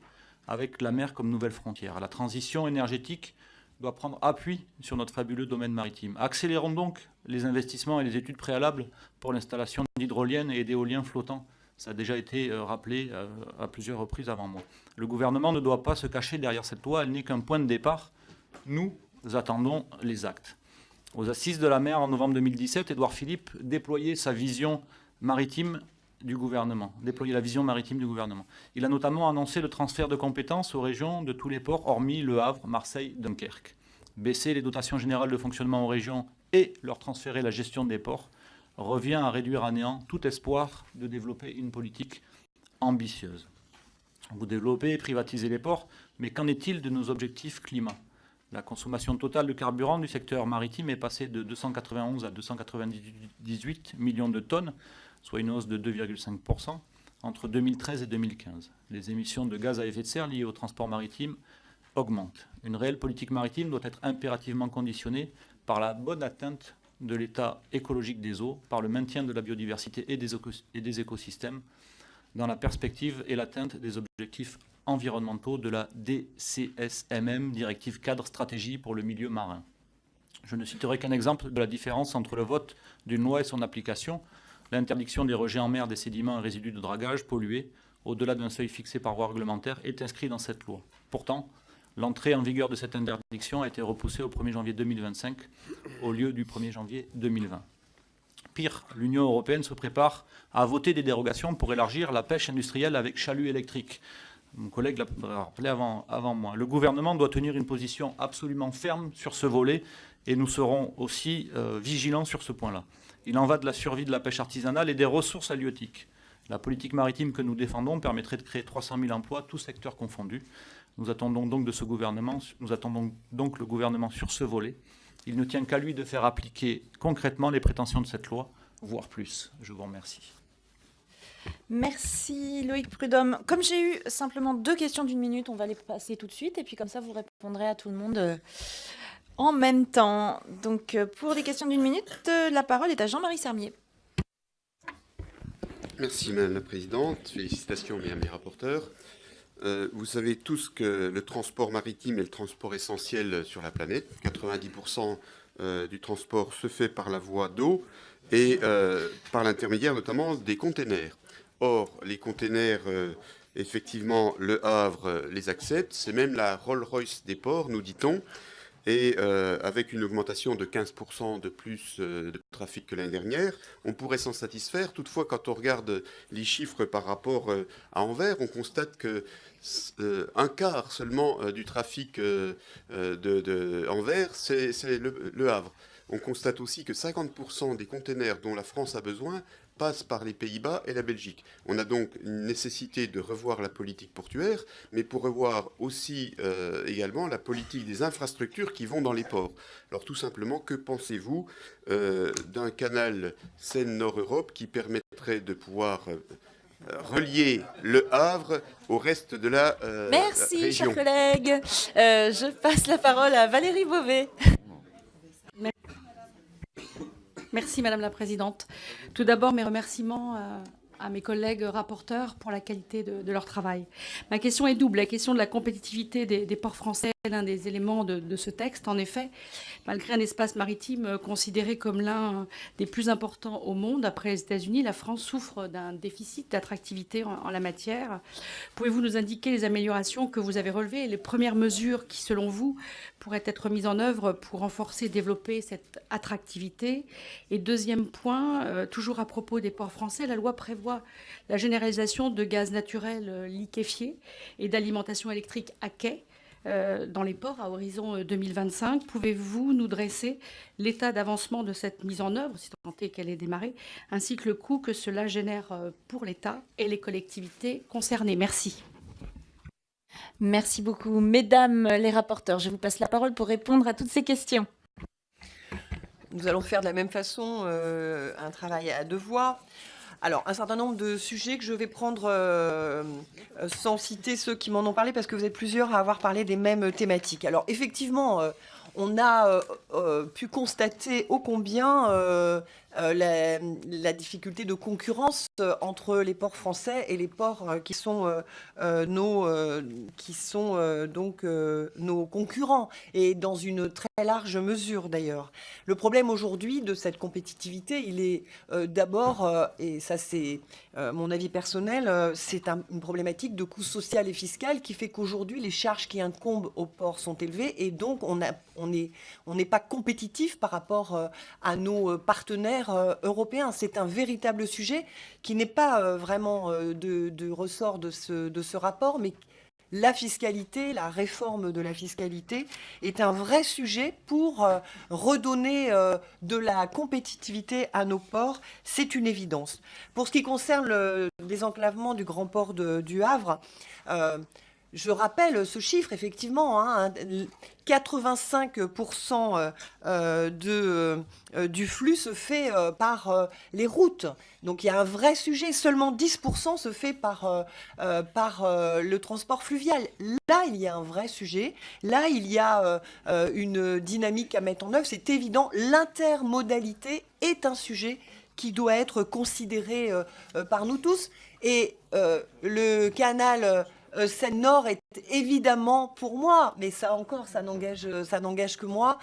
avec la mer comme nouvelle frontière. La transition énergétique doit prendre appui sur notre fabuleux domaine maritime. Accélérons donc les investissements et les études préalables pour l'installation d'hydroliennes et d'éoliens flottants. Ça a déjà été rappelé à plusieurs reprises avant moi. Le gouvernement ne doit pas se cacher derrière cette loi, elle n'est qu'un point de départ. Nous attendons les actes. Aux Assises de la mer en novembre 2017, Édouard Philippe déployait sa vision maritime du gouvernement, déployer la vision maritime du gouvernement. Il a notamment annoncé le transfert de compétences aux régions de tous les ports, hormis Le Havre, Marseille, Dunkerque. Baisser les dotations générales de fonctionnement aux régions et leur transférer la gestion des ports revient à réduire à néant tout espoir de développer une politique ambitieuse. Vous développez et privatisez les ports, mais qu'en est-il de nos objectifs climat? La consommation totale de carburant du secteur maritime est passée de 291 à 298 millions de tonnes, soit une hausse de 2,5% entre 2013 et 2015. Les émissions de gaz à effet de serre liées au transport maritime augmentent. Une réelle politique maritime doit être impérativement conditionnée par la bonne atteinte de l'état écologique des eaux, par le maintien de la biodiversité et des écosystèmes, dans la perspective et l'atteinte des objectifs environnementaux de la DCSMM, Directive Cadre Stratégie pour le milieu marin. Je ne citerai qu'un exemple de la différence entre le vote d'une loi et son application. L'interdiction des rejets en mer des sédiments et résidus de dragage pollués, au-delà d'un seuil fixé par voie réglementaire, est inscrit dans cette loi. Pourtant, l'entrée en vigueur de cette interdiction a été repoussée au 1er janvier 2025 au lieu du 1er janvier 2020. Pire, l'Union européenne se prépare à voter des dérogations pour élargir la pêche industrielle avec chalut électrique. Mon collègue l'a rappelé avant moi. Le gouvernement doit tenir une position absolument ferme sur ce volet et nous serons aussi vigilants sur ce point-là. Il en va de la survie de la pêche artisanale et des ressources halieutiques. La politique maritime que nous défendons permettrait de créer 300 000 emplois, tous secteurs confondus. Nous attendons donc le gouvernement sur ce volet. Il ne tient qu'à lui de faire appliquer concrètement les prétentions de cette loi, voire plus. Je vous remercie. Merci Loïc Prudhomme. Comme j'ai eu simplement 2 questions d'1 minute, on va les passer tout de suite et puis comme ça vous répondrez à tout le monde en même temps. Donc pour les questions d'1 minute, la parole est à Jean-Marie Sermier. Merci Madame la Présidente, félicitations Mesdames les rapporteurs. Vous savez tous que le transport maritime est le transport essentiel sur la planète. 90% du transport se fait par la voie d'eau et par l'intermédiaire notamment des containers. Or, les containers, effectivement, Le Havre les accepte. C'est même la Rolls-Royce des ports, nous dit-on. Et avec une augmentation de 15% de plus de trafic que l'année dernière, on pourrait s'en satisfaire. Toutefois, quand on regarde les chiffres par rapport à Anvers, on constate que un quart seulement du trafic Anvers, c'est le Havre. On constate aussi que 50% des containers dont la France a besoin passent par les Pays-Bas et la Belgique. On a donc une nécessité de revoir la politique portuaire, mais pour revoir aussi également la politique des infrastructures qui vont dans les ports. Alors tout simplement, que pensez-vous d'un canal Seine-Nord-Europe qui permettrait de pouvoir relier le Havre au reste de la Merci, région? chers collègues. Je passe la parole à Valérie Beauvais. Merci Madame la Présidente. Tout d'abord, mes remerciements à mes collègues rapporteurs pour la qualité de leur travail. Ma question est double. La question de la compétitivité des ports français est l'un des éléments de ce texte. En effet, malgré un espace maritime considéré comme l'un des plus importants au monde, après les États-Unis, la France souffre d'un déficit d'attractivité en la matière. Pouvez-vous nous indiquer les améliorations que vous avez relevées et les premières mesures qui, selon vous, pourraient être mises en œuvre pour renforcer et développer cette attractivité? Et deuxième point, toujours à propos des ports français, la loi prévoit la généralisation de gaz naturel liquéfié et d'alimentation électrique à quai dans les ports à horizon 2025. Pouvez-vous nous dresser l'état d'avancement de cette mise en œuvre, si tant est qu'elle est démarrée, ainsi que le coût que cela génère pour l'État et les collectivités concernées? Merci. Merci beaucoup. Mesdames les rapporteurs, je vous passe la parole pour répondre à toutes ces questions. Nous allons faire de la même façon un travail à deux voix. Alors, un certain nombre de sujets que je vais prendre sans citer ceux qui m'en ont parlé, parce que vous êtes plusieurs à avoir parlé des mêmes thématiques. Alors, effectivement, on a pu constater ô combien la difficulté de concurrence entre les ports français et les ports qui sont nos concurrents, et dans une très large mesure d'ailleurs. Le problème aujourd'hui de cette compétitivité, il est d'abord, et ça c'est mon avis personnel, c'est une problématique de coût social et fiscal qui fait qu'aujourd'hui les charges qui incombent aux ports sont élevées, et donc on n'est pas compétitif par rapport à nos partenaires européens. C'est un véritable sujet qui n'est pas vraiment de ressort de ce rapport, mais la fiscalité, la réforme de la fiscalité est un vrai sujet pour redonner de la compétitivité à nos ports. C'est une évidence. Pour ce qui concerne le désenclavement du grand port du Havre, je rappelle ce chiffre, effectivement, 85% du flux se fait par les routes. Donc il y a un vrai sujet. Seulement 10% se fait par le transport fluvial. Là, il y a un vrai sujet. Là, il y a une dynamique à mettre en œuvre. C'est évident. L'intermodalité est un sujet qui doit être considéré par nous tous. Et le canal Seine-Nord est évidemment pour moi, mais ça encore, ça n'engage que moi.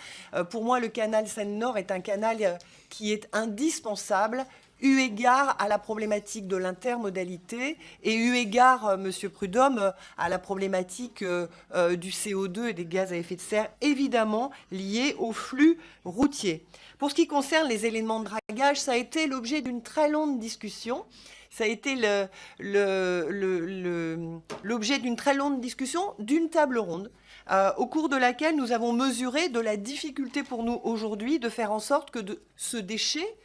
Pour moi, le canal Seine-Nord est un canal qui est indispensable, eu égard à la problématique de l'intermodalité et eu égard, Monsieur Prudhomme, à la problématique du CO2 et des gaz à effet de serre, évidemment liés au flux routier. Pour ce qui concerne les éléments de dragage, ça a été l'objet d'une très longue discussion. Ça a été l'objet d'une très longue discussion, d'une table ronde, au cours de laquelle nous avons mesuré de la difficulté pour nous aujourd'hui de faire en sorte que ce déchet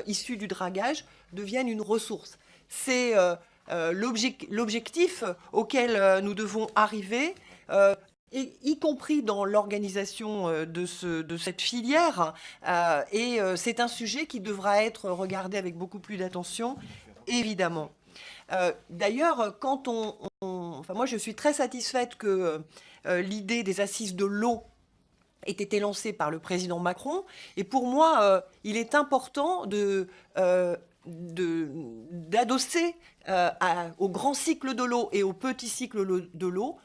issu du dragage devienne une ressource. C'est l'objectif auquel nous devons arriver, y compris dans l'organisation de cette filière. Et c'est un sujet qui devra être regardé avec beaucoup plus d'attention, évidemment. D'ailleurs, moi je suis très satisfaite que l'idée des assises de l'eau ait été lancée par le président Macron. Et pour moi, il est important d'adosser au grand cycle de l'eau et au petit cycle de l'eau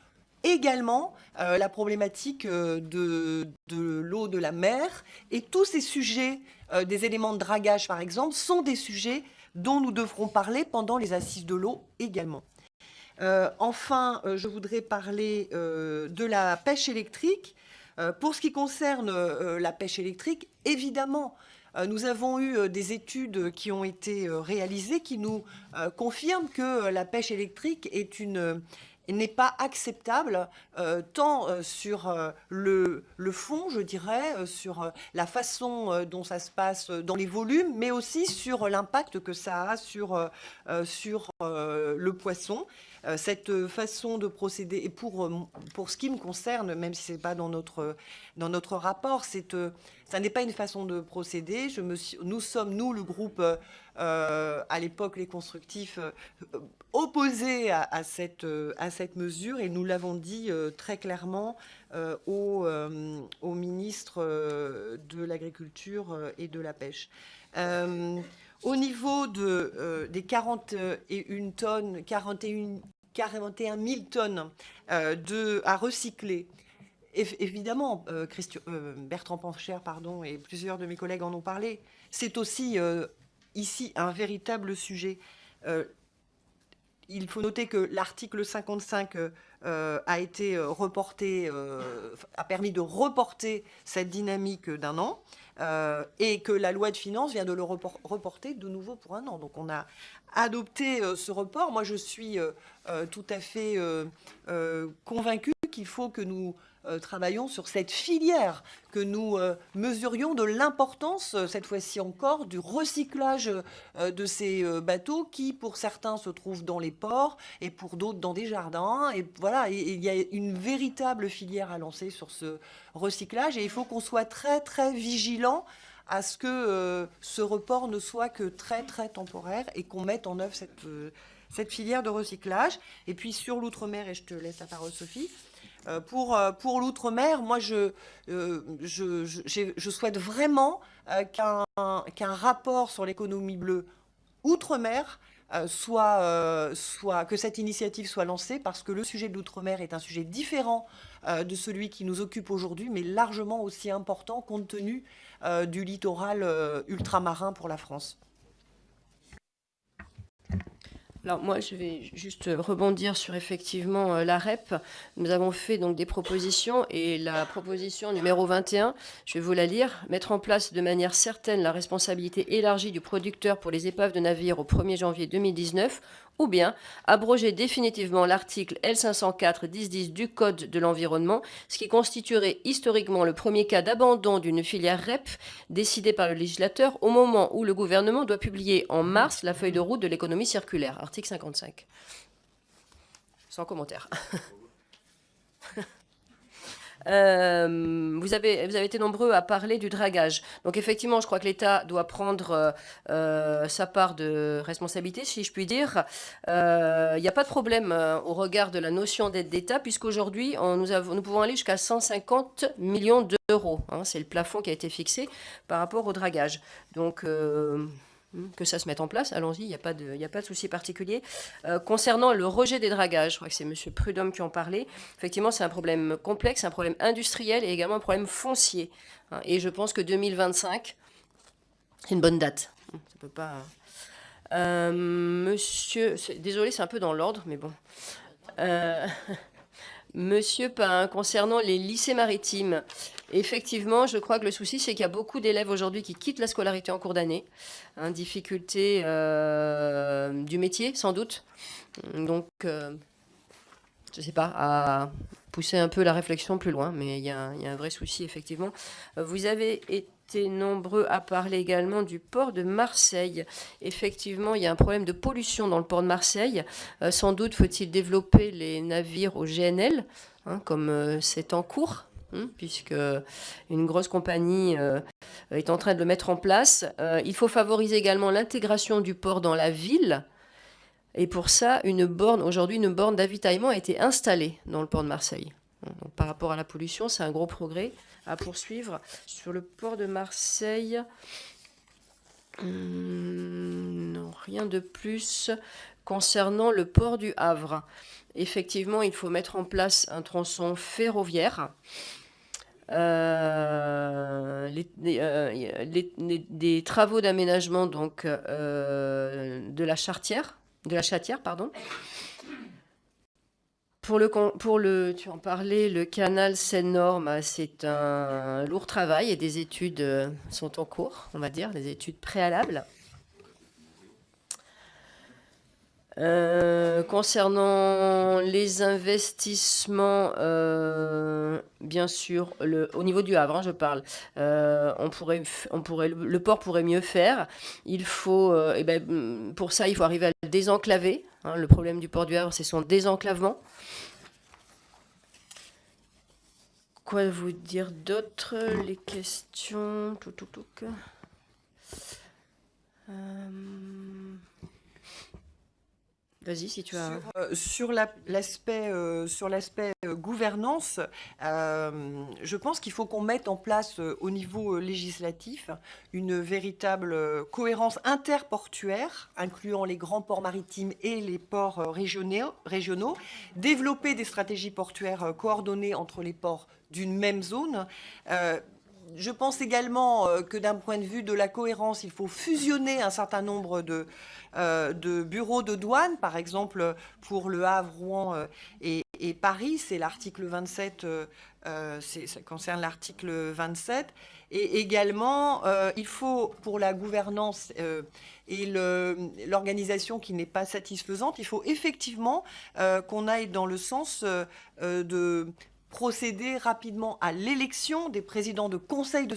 également la problématique de l'eau de la mer. Et tous ces sujets, des éléments de dragage par exemple, sont des sujets dont nous devrons parler pendant les assises de l'eau également. Enfin, je voudrais parler de la pêche électrique. Pour ce qui concerne la pêche électrique, évidemment, nous avons eu des études qui ont été réalisées qui nous confirment que la pêche électrique n'est pas acceptable, tant sur le fond, je dirais, sur la façon dont ça se passe dans les volumes, mais aussi sur l'impact que ça a sur le poisson. Cette façon de procéder, et pour ce qui me concerne, même si ce n'est pas dans notre rapport, ça n'est pas une façon de procéder. Nous sommes, le groupe, à l'époque, les constructifs, opposés à cette mesure, et nous l'avons dit très clairement au ministre de l'Agriculture et de la Pêche. Au niveau des 41 000 tonnes à recycler, évidemment, Bertrand Pancher, et plusieurs de mes collègues en ont parlé, c'est aussi ici un véritable sujet. Il faut noter que l'article 55 a été reporté, a permis de reporter cette dynamique d'1 an, et que la loi de finances vient de le reporter de nouveau pour 1 an. Donc on a adopté ce report. Moi, je suis tout à fait convaincue qu'il faut que nous travaillons sur cette filière, que nous mesurions de l'importance, cette fois-ci encore, du recyclage de ces bateaux qui, pour certains, se trouvent dans les ports et pour d'autres dans des jardins. Et voilà, il y a une véritable filière à lancer sur ce recyclage, et il faut qu'on soit très, très vigilant à ce que ce report ne soit que très, très temporaire, et qu'on mette en œuvre cette filière de recyclage. Et puis sur l'outre-mer, et je te laisse la parole, Sophie, pour l'outre-mer, moi, je souhaite vraiment qu'un rapport sur l'économie bleue outre-mer que cette initiative soit lancée, parce que le sujet de l'outre-mer est un sujet différent de celui qui nous occupe aujourd'hui, mais largement aussi important compte tenu du littoral ultramarin pour la France. Alors moi, je vais juste rebondir sur effectivement la REP. Nous avons fait donc des propositions, et la proposition numéro 21, je vais vous la lire: mettre en place de manière certaine la responsabilité élargie du producteur pour les épaves de navires au 1er janvier 2019, ou bien abroger définitivement l'article L504-1010 du Code de l'environnement, ce qui constituerait historiquement le premier cas d'abandon d'une filière REP décidée par le législateur au moment où le gouvernement doit publier en mars la feuille de route de l'économie circulaire, article 55. Sans commentaire. Vous avez été nombreux à parler du dragage. Donc effectivement, je crois que l'État doit prendre sa part de responsabilité, si je puis dire. Il n'y a pas de problème au regard de la notion d'aide d'État, puisqu'aujourd'hui, nous pouvons aller jusqu'à 150 millions d'euros. C'est le plafond qui a été fixé par rapport au dragage. Donc que ça se mette en place, allons-y, il n'y a pas de souci particulier. Concernant le rejet des dragages, je crois que c'est M. Prudhomme qui en parlait, effectivement c'est un problème complexe, un problème industriel et également un problème foncier. Et je pense que 2025, c'est une bonne date. Ça peut pas... désolé, c'est un peu dans l'ordre, mais bon... Monsieur Pain, concernant les lycées maritimes, effectivement, je crois que le souci, c'est qu'il y a beaucoup d'élèves aujourd'hui qui quittent la scolarité en cours d'année. Difficulté du métier, sans doute. Donc, je ne sais pas, à pousser un peu la réflexion plus loin, mais il y a un vrai souci, effectivement. Vous avez été nombreux à parler également du port de Marseille. Effectivement, il y a un problème de pollution dans le port de Marseille. Sans doute faut-il développer les navires au GNL, comme c'est en cours, puisque une grosse compagnie est en train de le mettre en place. Il faut favoriser également l'intégration du port dans la ville. Et pour ça, aujourd'hui, une borne d'avitaillement a été installée dans le port de Marseille. Donc, par rapport à la pollution, c'est un gros progrès à poursuivre. Sur le port de Marseille, non, rien de plus. Concernant le port du Havre, effectivement, il faut mettre en place un tronçon ferroviaire. Des travaux d'aménagement donc de la Chatière, pardon. Tu en parlais, le canal Seine-Nord, c'est un lourd travail et des études sont en cours, on va dire, des études préalables. Concernant les investissements, bien sûr, au niveau du Havre, je parle, le port pourrait mieux faire. Il faut, pour ça, il faut arriver à le désenclaver. Le problème du port du Havre, c'est son désenclavement. Quoi vous dire d'autre? Les questions. Vas-y, si tu as... Sur l'aspect gouvernance, je pense qu'il faut qu'on mette en place au niveau législatif une véritable cohérence interportuaire, incluant les grands ports maritimes et les ports régionaux, développer des stratégies portuaires coordonnées entre les ports d'une même zone. Je pense également que d'un point de vue de la cohérence, il faut fusionner un certain nombre de bureaux de douane, par exemple pour Le Havre, Rouen et Paris, c'est l'article 27, ça concerne l'article 27. Et également, il faut, pour la gouvernance et l'organisation qui n'est pas satisfaisante, il faut effectivement qu'on aille dans le sens de procéder rapidement à l'élection des présidents de conseils de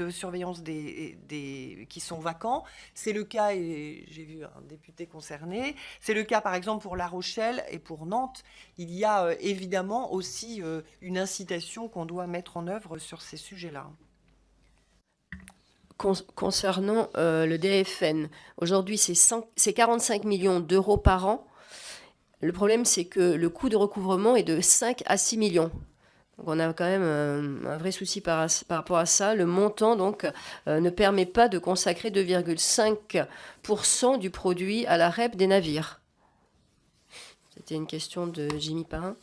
surveillance qui sont vacants. C'est le cas, et j'ai vu un député concerné, c'est le cas par exemple pour La Rochelle et pour Nantes. Il y a évidemment aussi une incitation qu'on doit mettre en œuvre sur ces sujets-là. Concernant le DFN, aujourd'hui c'est 45 millions d'euros par an. Le problème, c'est que le coût de recouvrement est de 5 à 6 millions. Donc on a quand même un vrai souci par rapport à ça. Le montant donc ne permet pas de consacrer 2,5% du produit à la REP des navires. C'était une question de Jimmy Parrain.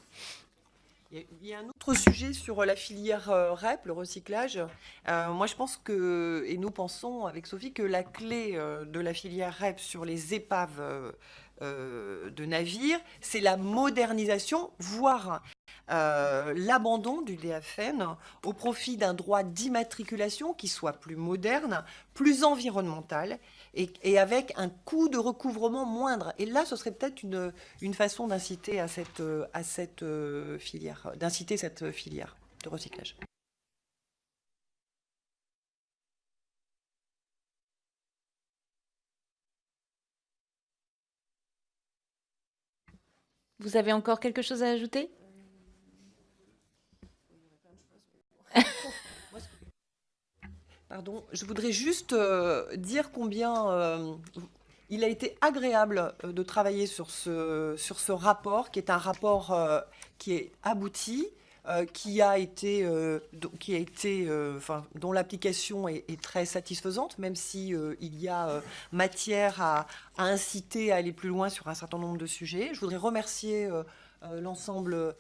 Il y a un autre sujet sur la filière REP, le recyclage. Moi, je pense que, et nous pensons avec Sophie, que la clé de la filière REP sur les épaves de navires, c'est la modernisation, voire l'abandon du DFN au profit d'un droit d'immatriculation qui soit plus moderne, plus environnemental et avec un coût de recouvrement moindre. Et là, ce serait peut-être une façon d'inciter à cette filière, d'inciter cette filière de recyclage. Vous avez encore quelque chose à ajouter ? Pardon, je voudrais juste dire combien il a été agréable de travailler sur ce rapport, qui est un rapport qui est abouti, dont l'application est très satisfaisante, même si il y a matière à inciter à aller plus loin sur un certain nombre de sujets. Je voudrais remercier l'ensemble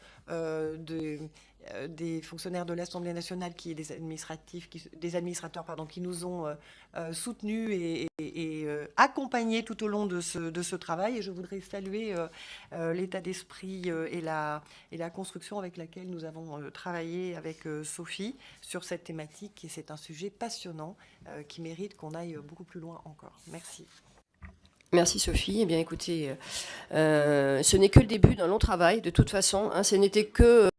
des fonctionnaires de l'Assemblée nationale, des administrateurs qui nous ont soutenus et accompagnés tout au long de ce travail. Et je voudrais saluer l'état d'esprit et la construction avec laquelle nous avons travaillé avec Sophie sur cette thématique. Et c'est un sujet passionnant qui mérite qu'on aille beaucoup plus loin encore. Merci. Merci Sophie. Eh bien écoutez, ce n'est que le début d'un long travail de toute façon. Ce n'était que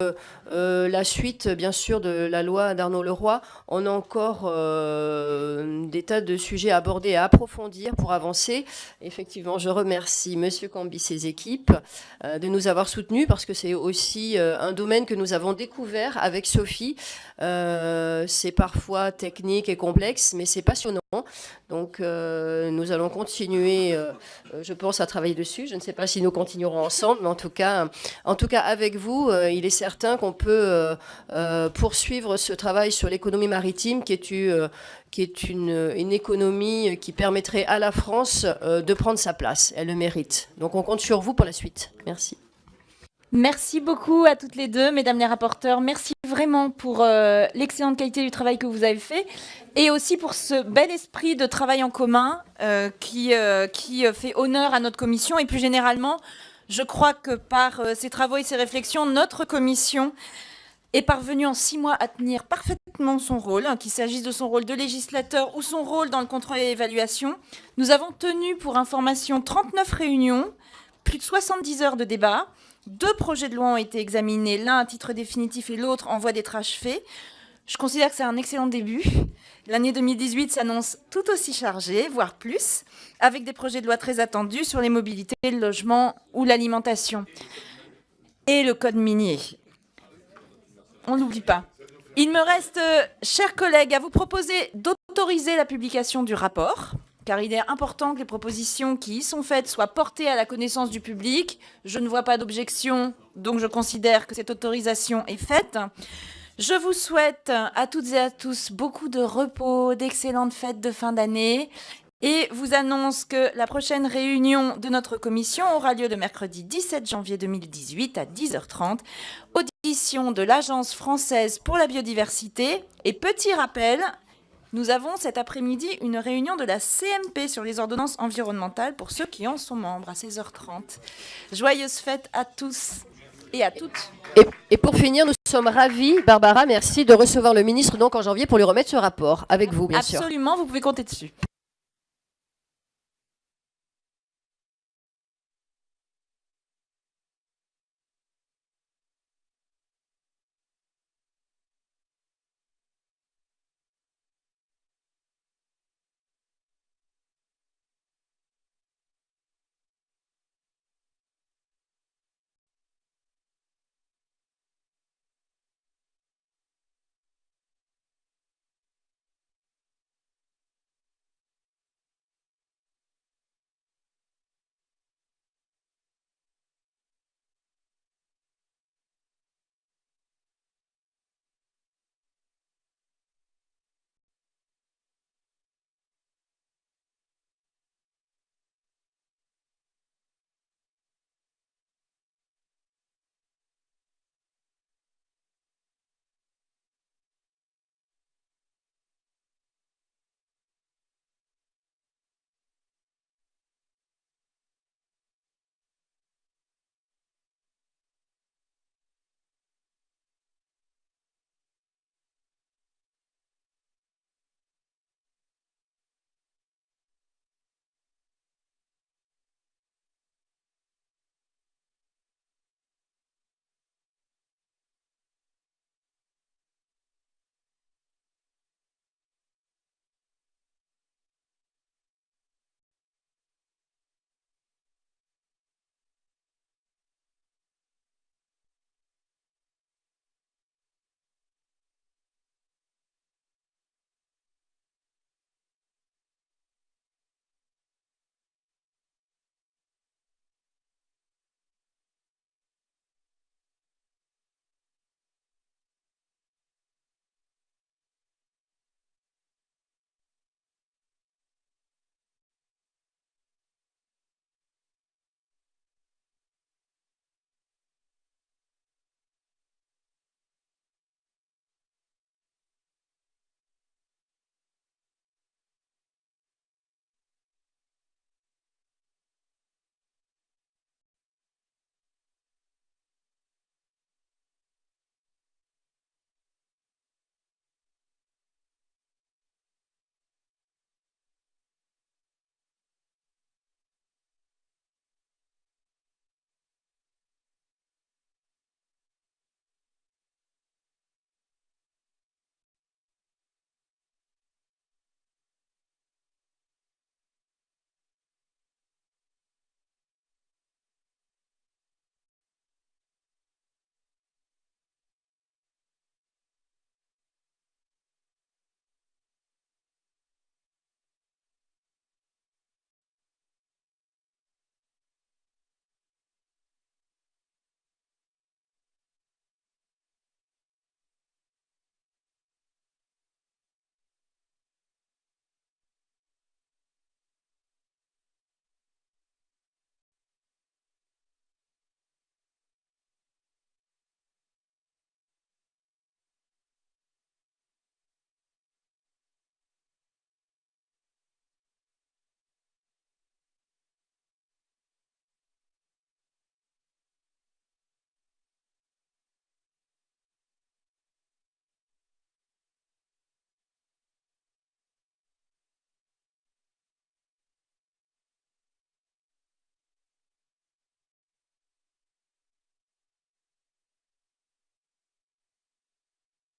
la suite bien sûr de la loi d'Arnaud Leroy. On a encore des tas de sujets à aborder et à approfondir pour avancer. Effectivement, je remercie Monsieur Cambi et ses équipes de nous avoir soutenus parce que c'est aussi un domaine que nous avons découvert avec Sophie. C'est parfois technique et complexe, mais c'est passionnant. Donc nous allons continuer, je pense, à travailler dessus. Je ne sais pas si nous continuerons ensemble, mais en tout cas avec vous, il est certain qu'on peut poursuivre ce travail sur l'économie maritime qui est une économie qui permettrait à la France de prendre sa place. Elle le mérite. Donc on compte sur vous pour la suite. Merci. Merci beaucoup à toutes les deux, mesdames les rapporteurs. Merci vraiment pour l'excellente qualité du travail que vous avez fait et aussi pour ce bel esprit de travail en commun qui fait honneur à notre commission et plus généralement, Je crois que par ces travaux et ces réflexions, notre commission est parvenue en 6 mois à tenir parfaitement son rôle, qu'il s'agisse de son rôle de législateur ou son rôle dans le contrôle et l'évaluation. Nous avons tenu, pour information, 39 réunions, plus de 70 heures de débat. 2 projets de loi ont été examinés, l'un à titre définitif et l'autre en voie d'être achevé. Je considère que c'est un excellent début. L'année 2018 s'annonce tout aussi chargée, voire plus, avec des projets de loi très attendus sur les mobilités, le logement ou l'alimentation. Et le code minier. On n'oublie pas. Il me reste, chers collègues, à vous proposer d'autoriser la publication du rapport, car il est important que les propositions qui y sont faites soient portées à la connaissance du public. Je ne vois pas d'objection, donc je considère que cette autorisation est faite. Je vous souhaite à toutes et à tous beaucoup de repos, d'excellentes fêtes de fin d'année et vous annonce que la prochaine réunion de notre commission aura lieu le mercredi 17 janvier 2018 à 10h30, audition de l'Agence française pour la biodiversité. Et petit rappel, nous avons cet après-midi une réunion de la CMP sur les ordonnances environnementales pour ceux qui en sont membres à 16h30. Joyeuses fêtes à tous et à toutes. Et pour finir, nous sommes ravis, Barbara, merci, de recevoir le ministre donc en janvier pour lui remettre ce rapport avec vous, bien sûr. Absolument, vous pouvez compter dessus.